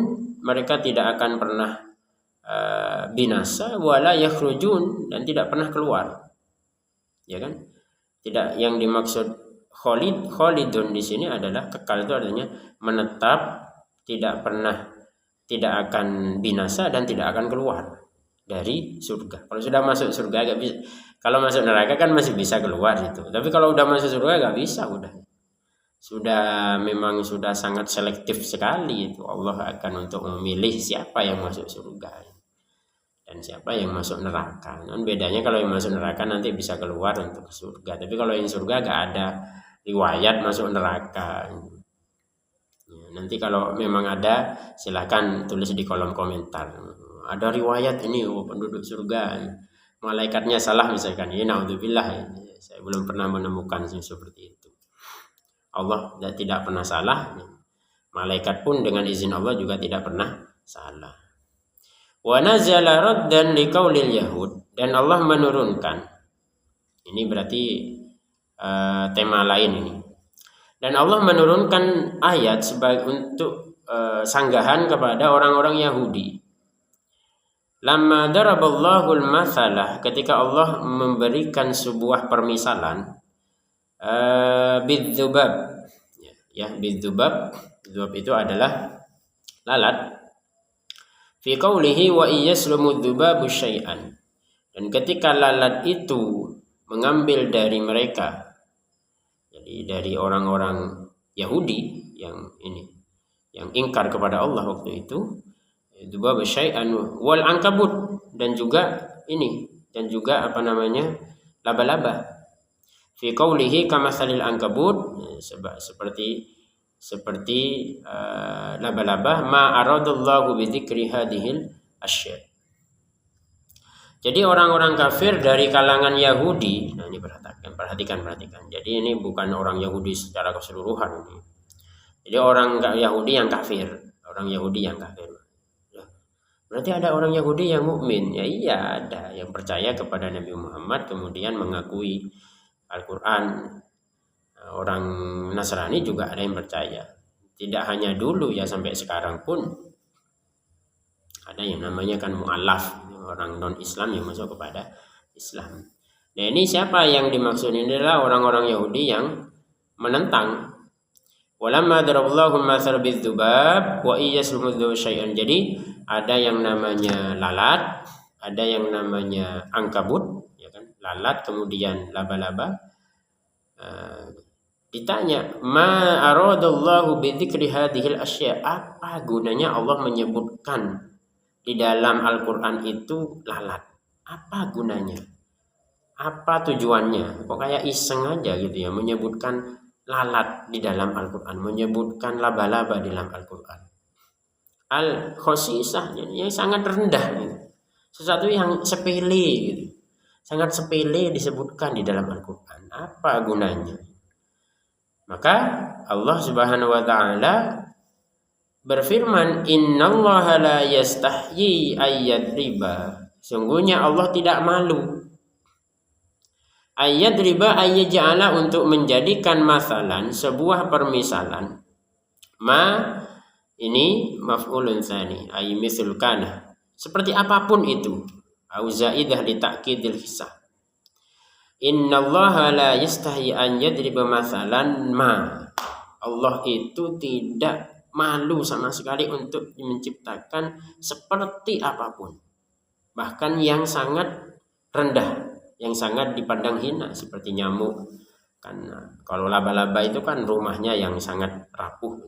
mereka tidak akan pernah binasa, wala yakhrujun, dan tidak pernah keluar. Ya kan? Tidak, yang dimaksud khalidun di sini adalah kekal, itu artinya menetap, tidak akan binasa dan tidak akan keluar dari surga. Kalau sudah masuk surga agak bisa. Kalau masuk neraka kan masih bisa keluar itu. Tapi kalau udah masuk surga agak bisa udah. Memang sudah sangat selektif sekali itu. Allah akan untuk memilih siapa yang masuk surga dan siapa yang masuk neraka. Dan bedanya kalau yang masuk neraka nanti bisa keluar untuk ke surga. Tapi kalau yang surga gak ada riwayat masuk neraka. Ya, nanti kalau memang ada silakan tulis di kolom komentar. Ada riwayat ini penduduk surga, malaikatnya salah misalkan. Ya naudzubillah. Saya belum pernah menemukan seperti itu. Allah tidak pernah salah. Malaikat pun dengan izin Allah juga tidak pernah salah. Wa nazala raddan liqaulil yahud, dan Allah menurunkan. Ini berarti tema lain ini. Dan Allah menurunkan ayat sebagai untuk sanggahan kepada orang-orang Yahudi. Lamma daraballahu al-mathalah, ketika Allah memberikan sebuah permisalan bidzubab. Ya, bidzubab. Dzubab itu adalah lalat. Fi qawlihi wa iyaslumu dzubabu syai'an. Dan ketika lalat itu mengambil dari mereka, jadi dari orang-orang Yahudi yang ingkar kepada Allah waktu itu, dzubabu syai'an wal ankabut, dan juga laba-laba. Fi qawlihi kamatsalil ankabut, seperti laba-laba, ma aradallahu bidzikri hadhil asya. Jadi orang-orang kafir dari kalangan Yahudi, nah ini perhatikan. Jadi ini bukan orang Yahudi secara keseluruhan ini. Jadi orang Yahudi yang kafir. Ya. Berarti ada orang Yahudi yang mukmin. Ya iya, ada yang percaya kepada Nabi Muhammad kemudian mengakui Al-Qur'an. Orang Nasrani juga ada yang percaya. Tidak hanya dulu ya, sampai sekarang pun ada yang namanya kan mu'alaf, orang non-Islam yang masuk kepada Islam. Nah ini siapa yang dimaksud? Ini adalah orang-orang Yahudi yang menentang. Walamma daraballahu matsal bidzubab wa iyaslumu syai'an. Jadi ada yang namanya lalat, ada yang namanya ankabut, ya kan? Lalat kemudian laba-laba. Ditanya, ma aradallahu bidzikri hadhil asya, apa gunanya Allah menyebutkan di dalam Al-Qur'an itu lalat? Apa gunanya? Apa tujuannya? Kok kayak iseng aja gitu ya, menyebutkan lalat di dalam Al-Qur'an, menyebutkan laba-laba di dalam Al-Qur'an. Al-khosisah, yang sangat rendah gitu. Sesuatu yang sepele gitu. Sangat sepele disebutkan di dalam Al-Qur'an. Apa gunanya? Maka Allah Subhanahu wa taala berfirman, innallaha la yastahyi ayyadriba. Sungguhnya Allah tidak malu. Ayyadriba ayyaj'ala, untuk menjadikan masalan, sebuah permisalan. Ma ini maf'ulun tsani, ay mithl kana. Seperti apapun itu. Au zaidah li ta'kidil hisab. Innallaha la yastahi an yadriba mathalan ma. Allah itu tidak malu sama sekali untuk menciptakan seperti apapun. Bahkan yang sangat rendah, yang sangat dipandang hina, seperti nyamuk. Karena kalau laba-laba itu kan rumahnya yang sangat rapuh.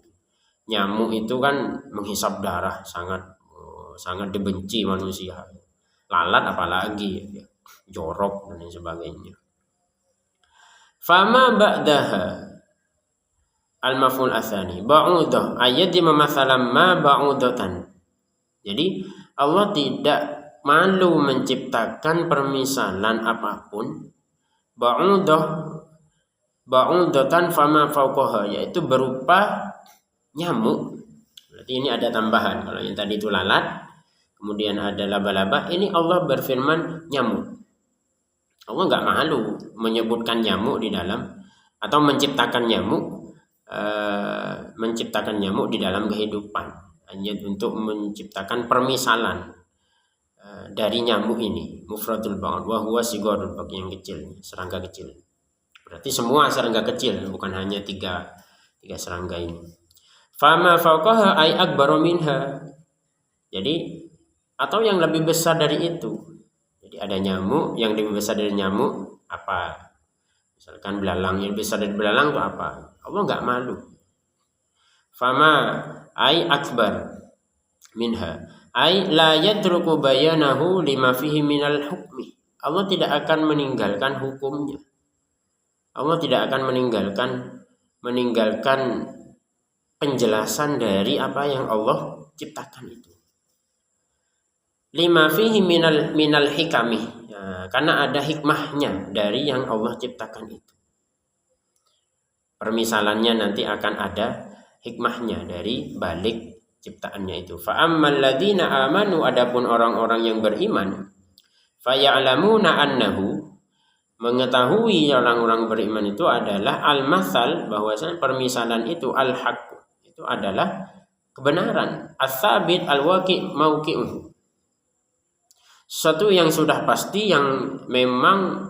Nyamuk itu kan menghisap darah, sangat dibenci manusia. Lalat apalagi, jorok dan lain sebagainya. Fama ba'daha al-maf'ul atsani ba'udah ayati mamathalan ma ba'udatan. Jadi Allah tidak malu menciptakan permisalan apapun, ba'udatan fama fauqaha, yaitu berupa nyamuk. Berarti ini ada tambahan. Kalau yang tadi itu lalat, kemudian ada laba-laba, ini Allah berfirman nyamuk. Allah nggak malu menyebutkan nyamuk di dalam, atau menciptakan nyamuk menciptakan nyamuk di dalam kehidupan, hanya untuk menciptakan permisalan dari nyamuk ini. Mufradul banget, wa huwa sigharul baq, yang kecil, serangga kecil. Berarti semua serangga kecil, bukan hanya tiga serangga ini. Fama fawqaha ay akbaru minha. Jadi atau yang lebih besar dari itu. Jadi ada nyamuk yang lebih besar dari nyamuk, apa? Misalkan belalang, yang besar dari belalang itu apa? Allah nggak malu. Fama ay akbar minha ay la yatruku bayanahu lima fihi minal hukmi. Allah tidak akan meninggalkan hukumnya. Allah tidak akan meninggalkan penjelasan dari apa yang Allah ciptakan itu. Lima fihi minal hikami. Karena ada hikmahnya dari yang Allah ciptakan itu. Permisalannya nanti akan ada hikmahnya dari balik ciptaannya itu. Fa ammal ladzina amanu, adapun orang-orang yang beriman, fa ya'lamuna annahu, mengetahui orang-orang beriman itu adalah al-masal, bahwasanya permisalan itu al-haq, itu adalah kebenaran, as-sabit al-waqi' mauqi'uhu. Sesuatu yang sudah pasti, yang memang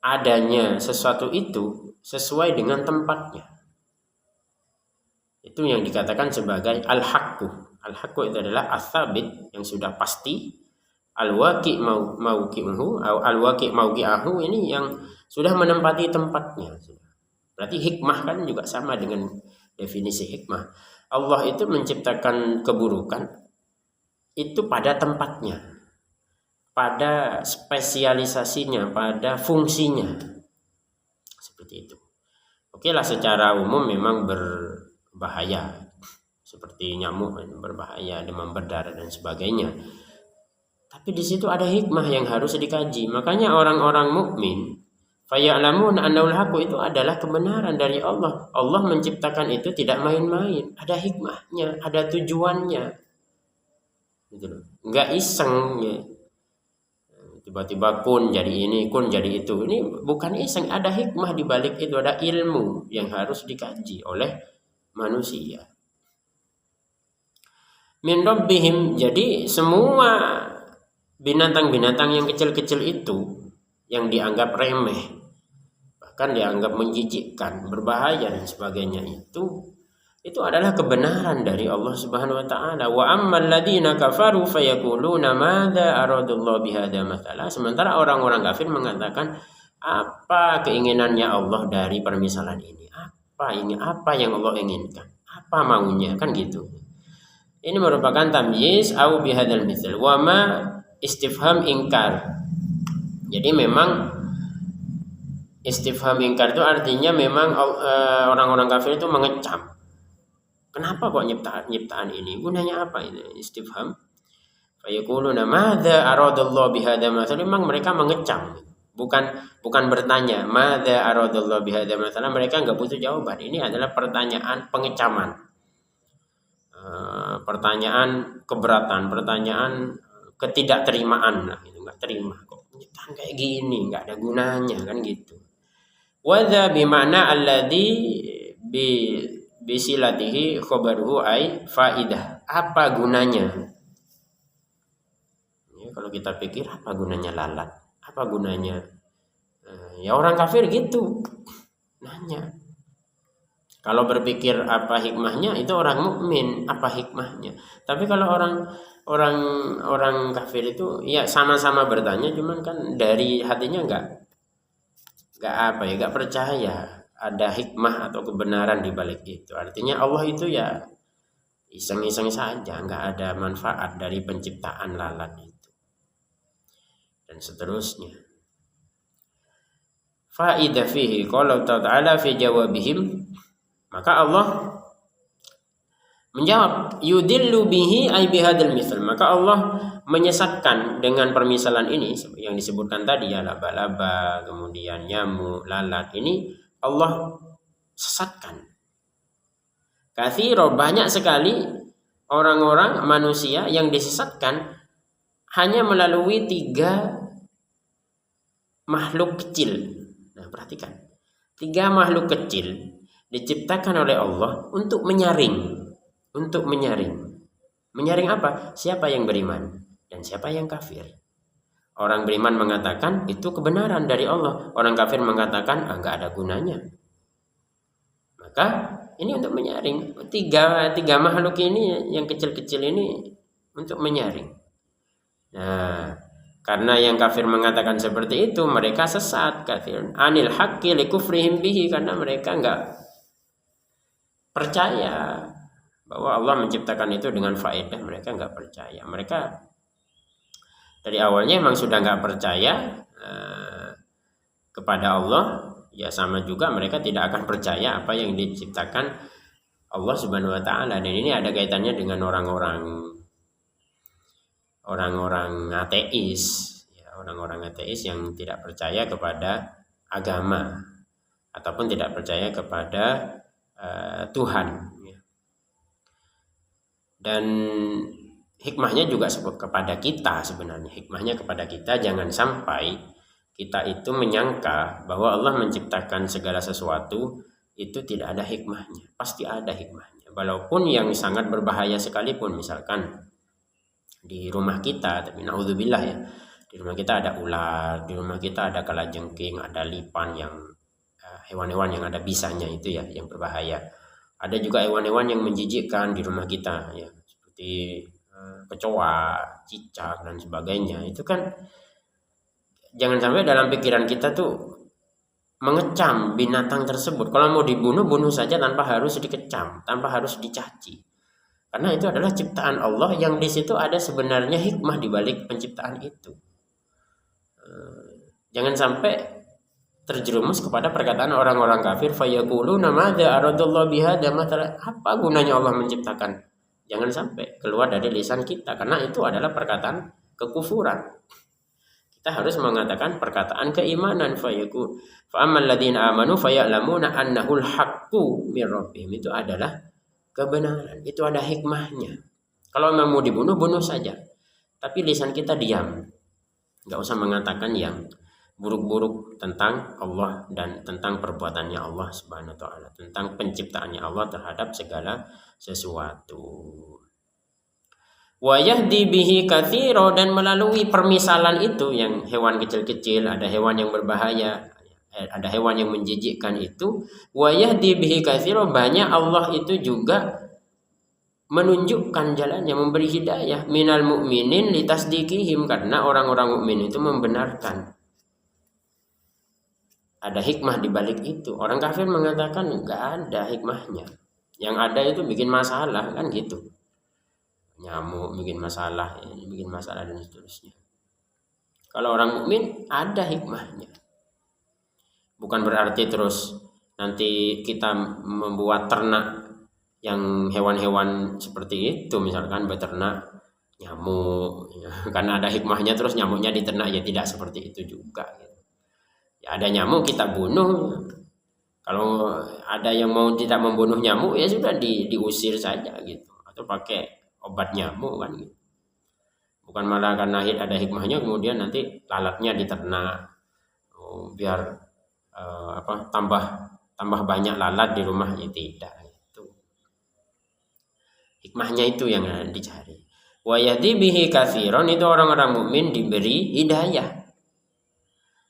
adanya sesuatu itu sesuai dengan tempatnya. Itu yang dikatakan sebagai al-haqqu. Al-haqqu itu adalah as-sabit, yang sudah pasti, al-waqi' mauqi'uhu atau al-waqi' mauqi'ahu, ini yang sudah menempati tempatnya. Berarti hikmah kan juga sama dengan definisi hikmah. Allah itu menciptakan keburukan itu pada tempatnya, pada spesialisasinya, pada fungsinya. Seperti itu. Oke lah, secara umum memang berbahaya. Seperti nyamuk berbahaya, demam berdarah dan sebagainya. Tapi di situ ada hikmah yang harus dikaji. Makanya orang-orang mukmin faya'lamun annahul haqq, itu adalah kebenaran dari Allah. Allah menciptakan itu tidak main-main. Ada hikmahnya, ada tujuannya. Gitu loh. Enggak iseng ya. Tiba-tiba kun jadi ini, kun jadi itu. Ini bukan iseng, ada hikmah di balik itu, ada ilmu yang harus dikaji oleh manusia. Min rabbihim, jadi semua binatang-binatang yang kecil-kecil itu, yang dianggap remeh, bahkan dianggap menjijikkan, berbahaya dan sebagainya, itu adalah kebenaran dari Allah Subhanahu wa taala. Wa ammal ladzina kafaru fayaquluna madza aradallahu bihadza mathala. Sementara orang-orang kafir mengatakan, apa keinginannya Allah dari permisalan ini? Apa yang Allah inginkan? Apa maunya? Kan gitu. Ini merupakan tamyiz au bihadzal mitsal wa ma istifham ingkar. Jadi memang istifham ingkar itu artinya memang orang-orang kafir itu mengecam. Kenapa kok nyiptaan ini? Gunanya apa ini? Istifham. Fayaquluna madza aradallahu bihadza mathalan. Memang mereka mengecam. Bukan bertanya madza aradallahu bihadza mathalan. Mereka enggak butuh jawaban. Ini adalah pertanyaan pengecaman. Pertanyaan keberatan, pertanyaan ketidakterimaan. Nah, itu enggak terima kok. Nyiptaan kayak gini, enggak ada gunanya, kan gitu. Wa dza bima'na alladzi bisilatihi khobaruhu ay faidah. Apa gunanya? Ya, kalau kita pikir apa gunanya lalat? Apa gunanya? Ya orang kafir gitu nanya. Kalau berpikir apa hikmahnya, itu orang mukmin, apa hikmahnya. Tapi kalau orang kafir itu ya sama-sama bertanya, cuman kan dari hatinya enggak percaya ada hikmah atau kebenaran di balik itu. Artinya Allah itu ya iseng-iseng saja, enggak ada manfaat dari penciptaan lalat itu. Dan seterusnya. Faidah fihi qala ta'ala fi jawabihim, maka Allah menjawab yudillu bihi ay bihadzal misal. Maka Allah menyesatkan dengan permisalan ini yang disebutkan tadi ya, laba-laba, kemudian nyamuk, lalat, ini Allah sesatkan. Katsiro, banyak sekali orang-orang manusia yang disesatkan hanya melalui 3 makhluk kecil. Nah, perhatikan. 3 makhluk kecil diciptakan oleh Allah untuk menyaring. Untuk menyaring. Menyaring apa? Siapa yang beriman dan siapa yang kafir. Orang beriman mengatakan itu kebenaran dari Allah. Orang kafir mengatakan enggak ada gunanya. Maka ini untuk menyaring. Tiga makhluk ini yang kecil-kecil ini untuk menyaring. Nah, karena yang kafir mengatakan seperti itu, mereka sesat, kafir. Anil haqqi likufrihim bihi, karena mereka enggak percaya bahwa Allah menciptakan itu dengan faedah. Mereka enggak percaya. Mereka dari awalnya memang sudah enggak percaya kepada Allah. Ya sama juga mereka tidak akan percaya apa yang diciptakan Allah Subhanahu wa taala. Dan ini ada kaitannya dengan orang-orang ateis, ya, orang-orang ateis yang tidak percaya kepada agama ataupun tidak percaya kepada Tuhan. Ya. Dan hikmahnya juga kepada kita sebenarnya. Hikmahnya kepada kita, jangan sampai kita itu menyangka bahwa Allah menciptakan segala sesuatu itu tidak ada hikmahnya. Pasti ada hikmahnya. Walaupun yang sangat berbahaya sekalipun, misalkan di rumah kita, tapi naudzubillah ya, di rumah kita ada ular, di rumah kita ada kalajengking, ada lipan, yang hewan-hewan yang ada bisanya itu ya, yang berbahaya. Ada juga hewan-hewan yang menjijikkan di rumah kita ya, seperti kecoa, cicak dan sebagainya. Itu kan jangan sampai dalam pikiran kita tuh mengecam binatang tersebut. Kalau mau dibunuh, bunuh saja tanpa harus dikecam, tanpa harus dicaci. Karena itu adalah ciptaan Allah yang di situ ada sebenarnya hikmah di balik penciptaan itu. Jangan sampai terjerumus kepada perkataan orang-orang kafir, fayaquluna madza aradallahu bihadza mathalan. Apa gunanya Allah menciptakan? Jangan sampai keluar dari lisan kita, karena itu adalah perkataan kekufuran. Kita harus mengatakan perkataan keimanan, fayaqul fa ammal ladzina amanu fayalamuna annahul haqqu mir rabbihim. Itu adalah kebenaran, itu ada hikmahnya. Kalau memang mau dibunuh, bunuh saja. Tapi lisan kita diam, nggak usah mengatakan yang buruk-buruk tentang Allah dan tentang perbuatannya Allah Subhanahu wa taala, tentang penciptaannya Allah terhadap segala sesuatu. Wa yahdi bihi katsira, dan melalui permisalan itu, yang hewan kecil-kecil, ada hewan yang berbahaya, ada hewan yang menjijikkan itu, wa yahdi bihi katsira, banyak Allah itu juga menunjukkan jalannya, memberi hidayah, minal mu'minin litasdikihim, karena orang-orang mukmin itu membenarkan. Ada hikmah di balik itu. Orang kafir mengatakan enggak ada hikmahnya. Yang ada itu bikin masalah, kan gitu. Nyamuk bikin masalah, bikin masalah dan seterusnya. Kalau orang mukmin ada hikmahnya. Bukan berarti terus nanti kita membuat ternak yang hewan-hewan seperti itu, misalkan beternak nyamuk, ya, karena ada hikmahnya terus nyamuknya diternak, ya tidak seperti itu juga. Ya, ada nyamuk kita bunuh. Kalau ada yang mau tidak membunuh nyamuk, ya sudah diusir saja gitu, atau pakai obat nyamuk kan gitu. Bukan malah karena ada hikmahnya kemudian nanti lalatnya diternak, biar tambah banyak lalat di rumahnya, tidak. Itu hikmahnya itu yang dicari. Wa yahdi bihi katsiran, itu orang-orang mukmin diberi hidayah.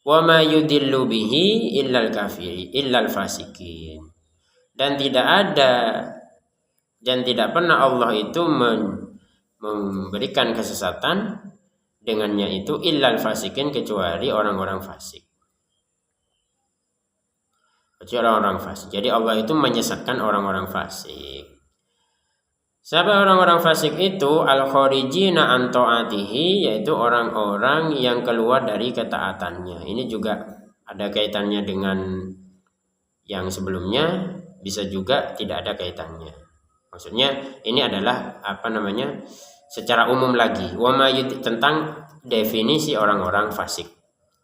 Wa ma yudillu bihi illal kafiri illal fasikin, dan tidak pernah Allah itu memberikan kesesatan dengannya itu illal fasikin, kecuali orang-orang fasik. Jadi Allah itu menyesatkan orang-orang fasik. Siapa orang-orang fasik itu? Al-kharijina an ta'atihi, yaitu orang-orang yang keluar dari ketaatannya. Ini juga ada kaitannya dengan yang sebelumnya, bisa juga tidak ada kaitannya. Maksudnya ini adalah secara umum lagi. Tentang definisi orang-orang fasik.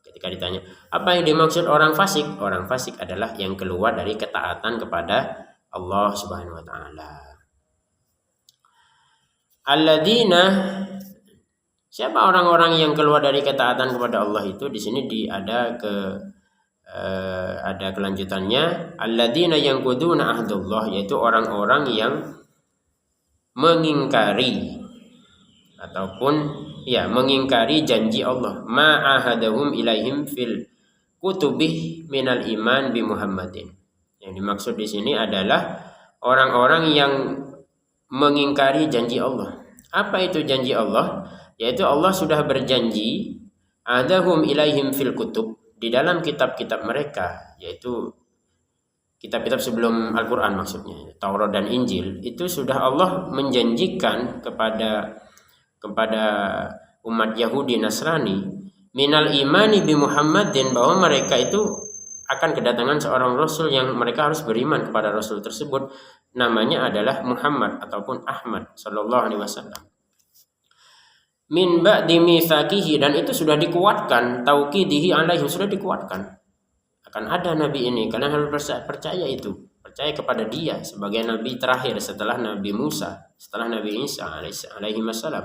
Ketika ditanya, apa yang dimaksud orang fasik? Orang fasik adalah yang keluar dari ketaatan kepada Allah Subhanahu wa taala. Alladzina, siapa orang-orang yang keluar dari ketaatan kepada Allah itu? Di sini ada ada kelanjutannya, alladzina yanquduna ahdullah, yaitu orang-orang yang mengingkari ataupun mengingkari janji Allah, ma'ahadahum ilaihim fil kutubih minal iman bi Muhammadin. Yang dimaksud di sini adalah orang-orang yang mengingkari janji Allah. Apa itu janji Allah? Yaitu Allah sudah berjanji, adahum ilaihim fil kutub, di dalam kitab-kitab mereka, yaitu kitab-kitab sebelum Al-Quran maksudnya, Taurat dan Injil, itu sudah Allah menjanjikan kepada umat Yahudi Nasrani minal imani bi Muhammadin, bahwa mereka itu akan kedatangan seorang Rasul yang mereka harus beriman kepada Rasul tersebut, namanya adalah Muhammad ataupun Ahmad sallallahu alaihi wasallam. Min ba'di mitsaqihi, dan itu sudah dikuatkan, tauqidihi alaihim, sudah dikuatkan akan ada nabi ini, kalian harus percaya itu, percaya kepada dia sebagai nabi terakhir setelah Nabi Musa, setelah Nabi Isa alaihi wassalam.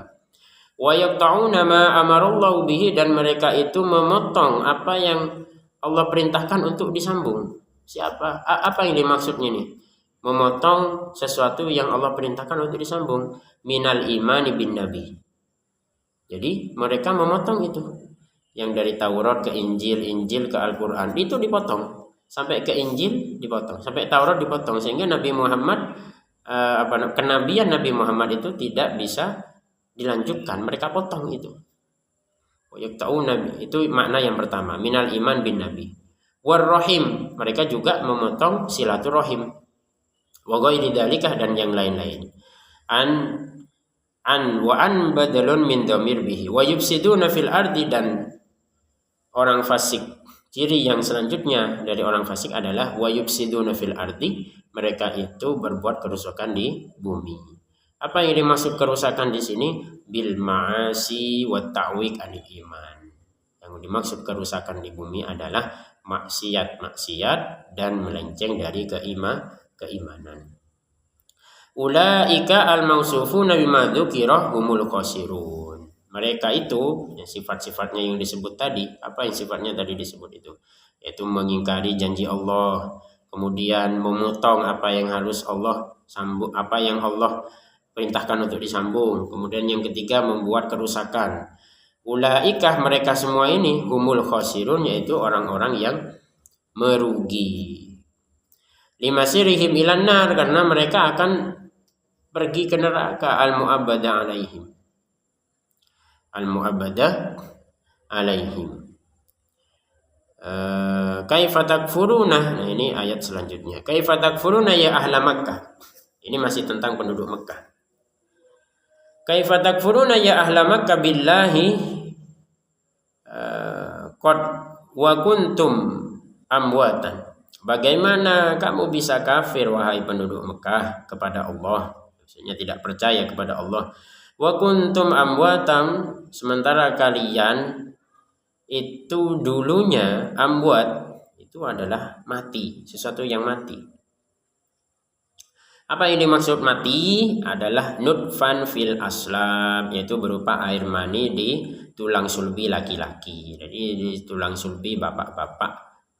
Wa yaqta'una ma amarallahu bihi, dan mereka itu memotong apa yang Allah perintahkan untuk disambung. Apa yang dimaksudnya nih? Memotong sesuatu yang Allah perintahkan untuk disambung, minal imani bin nabi. Jadi mereka memotong itu, yang dari Taurat ke Injil, Injil ke Al-Quran, itu dipotong, sampai ke Injil dipotong, sampai Taurat dipotong, sehingga Nabi Muhammad kenabian Nabi Muhammad itu tidak bisa dilanjutkan, mereka potong itu. Nabi itu makna yang pertama, minal iman bin nabi. Warrahim, mereka juga memotong silaturahim. Wa ghairi dzalika, dan yang lain-lain. Wa an badalun min dhamir bihi wa yufsiduna fil ardi, dan orang fasik, ciri yang selanjutnya dari orang fasik adalah wa yufsiduna fil ardi, mereka itu berbuat kerusakan di bumi. Apa yang dimaksud kerusakan di sini? Bil ma'asi wa ta'wik anil iman. Yang dimaksud kerusakan di bumi adalah maksiat dan melenceng dari keimanan. Ulaika al-mausufuna bima dzukira humul khasirun. Mereka itu, sifat-sifatnya yang disebut tadi. Apa yang sifatnya tadi disebut itu? Yaitu mengingkari janji Allah, kemudian memotong apa yang harus Allah sambung, apa yang Allah perintahkan untuk disambung. Kemudian yang ketiga, membuat kerusakan. Ulaikah, mereka semua ini, humul khasirun, yaitu orang-orang yang merugi. Limasirihim ilan nar, karena mereka akan pergi ke neraka. Al-mu'abbadah alaihim. Kaifa takfuruna. Nah, ini ayat selanjutnya. Kaifa takfuruna ya ahla Makkah. Ini masih tentang penduduk Makkah. Kaifa takfuruna ya ahla Makkah billahi qad wa kuntum amwatan. Bagaimana kamu bisa kafir, wahai penduduk Mekah, kepada Allah? Maksudnya tidak percaya kepada Allah. Wa kuntum amwatam, sementara kalian itu dulunya amwat, itu adalah mati, sesuatu yang mati. Apa yang dimaksud mati? Adalah nutfan fil aslam, yaitu berupa air mani di tulang sulbi laki-laki. Jadi di tulang sulbi bapak-bapak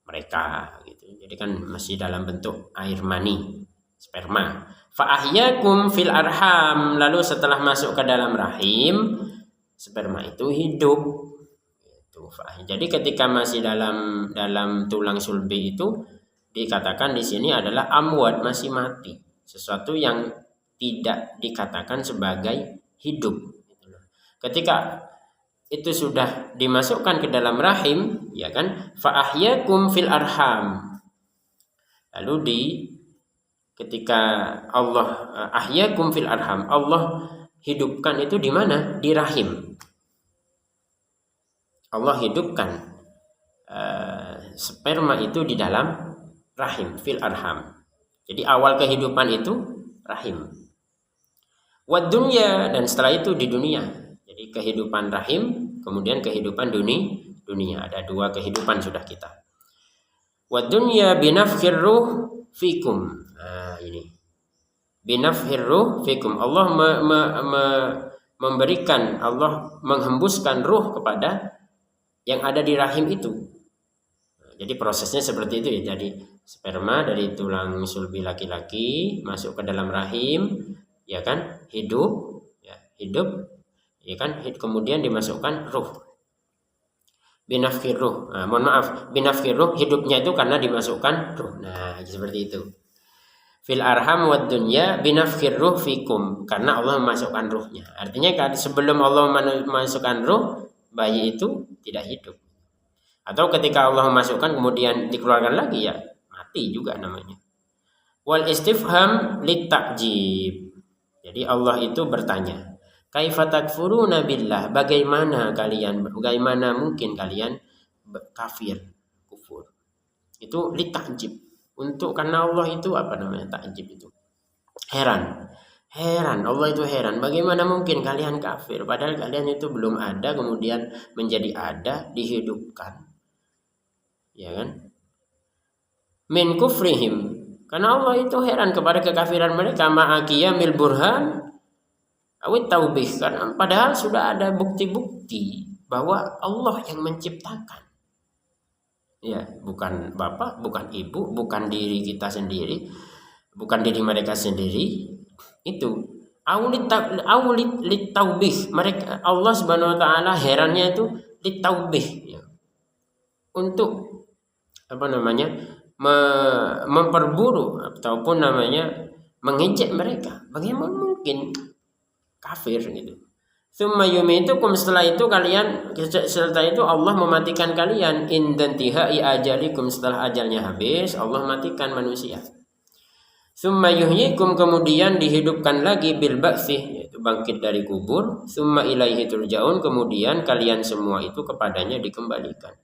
mereka gitu. Jadi kan masih dalam bentuk air mani, sperma. Fa ahyakum fil arham, lalu setelah masuk ke dalam rahim, sperma itu hidup. Jadi ketika masih dalam tulang sulbi itu dikatakan di sini adalah amwat, masih mati, sesuatu yang tidak dikatakan sebagai hidup. Ketika itu sudah dimasukkan ke dalam rahim, ya kan? Fa ahyakum fil arham. Lalu ketika Allah ahyakum fil arham, Allah hidupkan itu di mana? Di rahim. Allah hidupkan sperma itu di dalam rahim, fil arham. Jadi awal kehidupan itu rahim. Wad dunya, dan setelah itu di dunia. Jadi kehidupan rahim, kemudian kehidupan dunia. Ada dua kehidupan sudah kita. Wad dunya binafkhir ruh fikum. Nah, ini. Binafkhir ruh fikum. Allah memberikan, Allah menghembuskan ruh kepada yang ada di rahim itu. Jadi prosesnya seperti itu ya. Jadi sperma dari tulang sulbi laki-laki masuk ke dalam rahim, ya kan, hidup, ya, hidup, ya kan, kemudian dimasukkan ruh. Binafkir ruh. Nah, mohon maaf, binafkir ruh hidupnya itu karena dimasukkan ruh. Nah, seperti itu. Fil arham wad dunya binafkir ruh fikum, karena Allah memasukkan ruhnya. Artinya kan sebelum Allah memasukkan ruh, bayi itu tidak hidup. Atau ketika Allah memasukkan kemudian dikeluarkan lagi, ya mati juga namanya. Wal istifham litakjib. Jadi Allah itu bertanya, kaifa takfuruna billah, bagaimana mungkin kalian kafir, kufur. Itu litakjib. Untuk karena Allah itu apa namanya takjib itu? Heran. Allah itu heran. Bagaimana mungkin kalian kafir padahal kalian itu belum ada kemudian menjadi ada, dihidupkan. Ya kan? Min kufrihim. Karena Allah itu heran kepada kekafiran mereka, ma'aqiyamil burhan awit taubih, karena padahal sudah ada bukti-bukti bahwa Allah yang menciptakan. Ya, bukan bapak, bukan ibu, bukan diri kita sendiri, bukan diri mereka sendiri. Itu awlit taubih. Mereka Allah Subhanahu wa taala herannya itu litaubih, ya. Untuk apa namanya? Memperburuk ataupun namanya mengejek mereka. Bagaimana mungkin kafir gitu. Tsumma yumitukum, setelah itu Allah mematikan kalian indantihai ajalikum, setelah ajalnya habis Allah matikan manusia. Tsumma yuhyikum, kemudian dihidupkan lagi bil ba'tsih, yaitu bangkit dari kubur. Tsumma ilaihi turja'un, kemudian kalian semua itu kepadanya dikembalikan.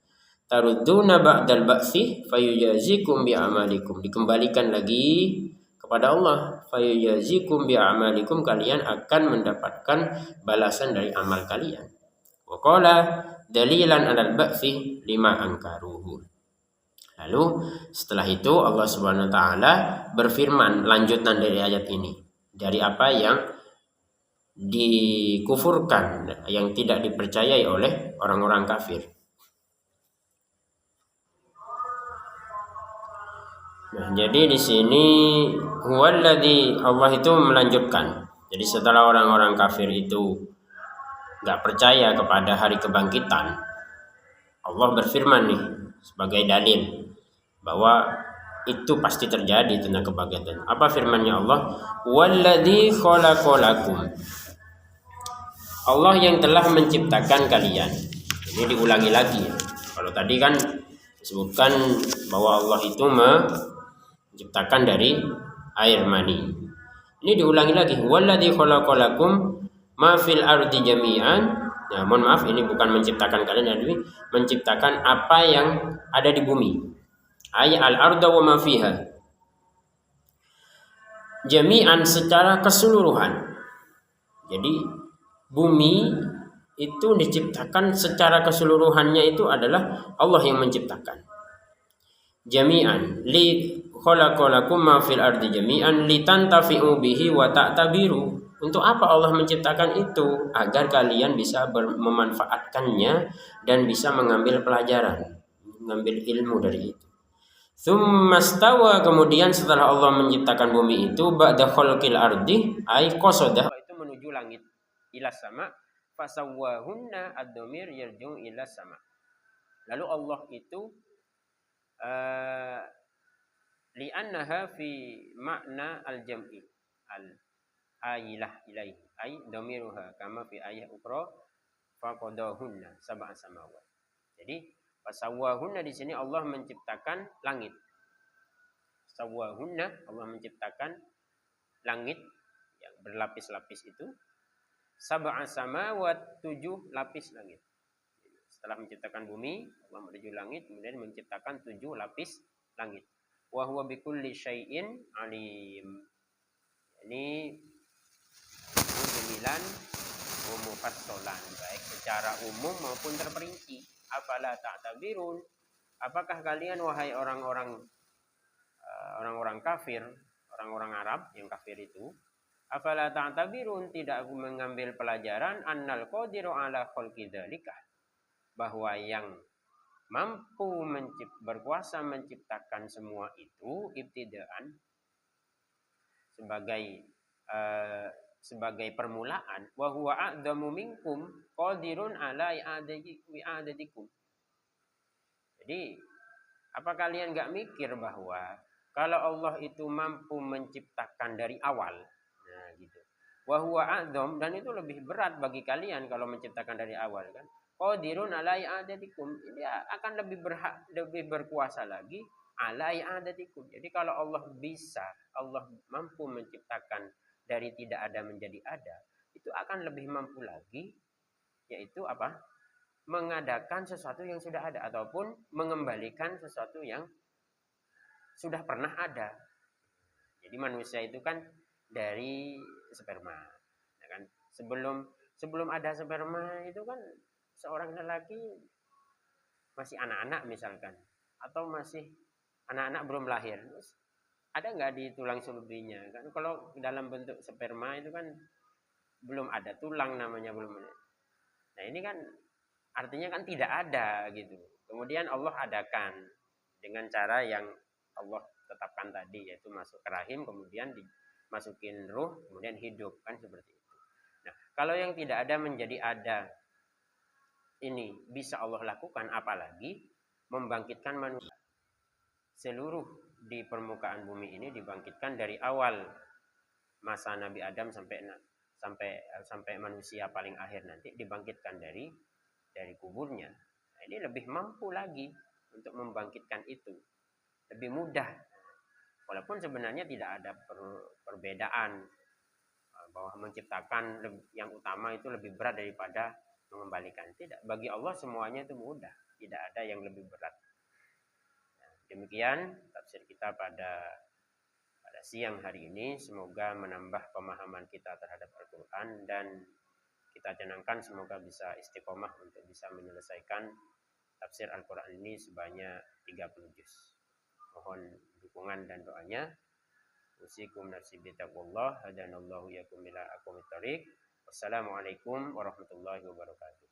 Tarudduna ba'dal ba'tsih fayujazikum bi'amalikum, dikembalikan lagi kepada Allah. Fayujazikum bi'amalikum, kalian akan mendapatkan balasan dari amal kalian. Wa qala dalilan 'alal ba'tsih lima angkaruhu. Lalu setelah itu Allah Subhanahu wa taala berfirman lanjutan dari ayat ini, dari apa yang dikufurkan, yang tidak dipercayai oleh orang-orang kafir. Nah, jadi di sini huwallazi, Allah itu melanjutkan. Jadi setelah orang-orang kafir itu nggak percaya kepada hari kebangkitan, Allah berfirman nih sebagai dalil bahwa itu pasti terjadi tentang kebangkitan. Apa firman-Nya Allah? Wallazi khalaqalakum. Allah yang telah menciptakan kalian. Ini diulangi lagi. Kalau tadi kan disebutkan bahwa Allah itu menciptakan dari air mani. Ini diulangi lagi. Wallazi khalaqalakum ma fil ardi jami'an. Ya, mohon maaf, ini bukan menciptakan kalian, tapi menciptakan apa yang ada di bumi. Ay al-arda wa ma fiha. Jami'an, secara keseluruhan. Jadi bumi itu diciptakan secara keseluruhannya, itu adalah Allah yang menciptakan. Jami'an li khalaqalakum ma fil ardi jami'an litantafi'u bihi wa ta'tabiru. Untuk apa Allah menciptakan itu? Agar kalian bisa memanfaatkannya dan bisa mengambil pelajaran, mengambil ilmu dari itu. Tsummastawa, kemudian setelah Allah menciptakan bumi itu, ba'da khalqil ardi ay qasada, itu menuju langit, ila sama, fasawwahunna ad-dhamir yarju ila sama. Lalu Allah itu li'annaha fi makna al-jam'i al-ayilah ilaihi ay dhamiruha kama fi ayat ukhra faqadahunna sab'a samawat. Jadi fasawwahunna di sini Allah menciptakan langit. Sawwahunna, Allah menciptakan langit yang berlapis-lapis itu. Sab'a samawat, 7 lapis langit. Setelah menciptakan bumi, Allah menuju langit, kemudian menciptakan 7 lapis langit. Wa huwa bikulli syai'in alim. Ini jamilan wa mufassalan, baik secara umum maupun terperinci. Afala ta'tabirun, apakah kalian wahai orang-orang kafir, orang-orang Arab yang kafir itu, afala ta'tabirun, tidak mengambil pelajaran annal qadiru ala khalqi dzalika, bahwa yang mampu berkuasa menciptakan semua itu ibtidaan sebagai permulaan, wa huwa a'dhamu minkum qadirun ala i'adatikum. Jadi apa kalian nggak mikir bahwa kalau Allah itu mampu menciptakan dari awal, nah gitu. Wa huwa a'dzam, dan itu lebih berat bagi kalian kalau menciptakan dari awal kan. Qadirun ala i'adatikum, dia akan lebih berkuasa lagi ala i'adatikum. Jadi kalau Allah bisa, Allah mampu menciptakan dari tidak ada menjadi ada, itu akan lebih mampu lagi, yaitu apa? Mengadakan sesuatu yang sudah ada ataupun mengembalikan sesuatu yang sudah pernah ada. Jadi manusia itu kan dari sperma, ya kan? Sebelum ada sperma itu kan seorang lelaki masih anak-anak misalkan, atau masih anak-anak belum lahir. Terus ada nggak di tulang sulbinya kan? Kalau dalam bentuk sperma itu kan belum ada tulang namanya, belum ada. Nah ini kan artinya kan tidak ada gitu. Kemudian Allah adakan dengan cara yang Allah tetapkan tadi, yaitu masuk ke rahim, kemudian dimasukin ruh, kemudian hidup, kan seperti itu. Nah, kalau yang tidak ada menjadi ada ini bisa Allah lakukan, apalagi membangkitkan manusia. Seluruh di permukaan bumi ini dibangkitkan dari awal masa Nabi Adam sampai manusia paling akhir nanti dibangkitkan dari kuburnya. Nah, ini lebih mampu lagi untuk membangkitkan itu. Lebih mudah. Walaupun sebenarnya tidak ada perbedaan bahwa menciptakan yang utama itu lebih berat daripada mengembalikan. Tidak. Bagi Allah semuanya itu mudah. Tidak ada yang lebih berat. Nah, demikian tafsir kita pada siang hari ini. Semoga menambah pemahaman kita terhadap Al-Quran, dan kita canangkan semoga bisa istiqomah untuk bisa menyelesaikan tafsir Al-Quran ini sebanyak 30 juz. Mohon dukungan dan doanya. Usikum nafsi bitaqwallah, hadanallahu yakum ila aqwamit thoriq. Wassalamualaikum warahmatullahi wabarakatuh.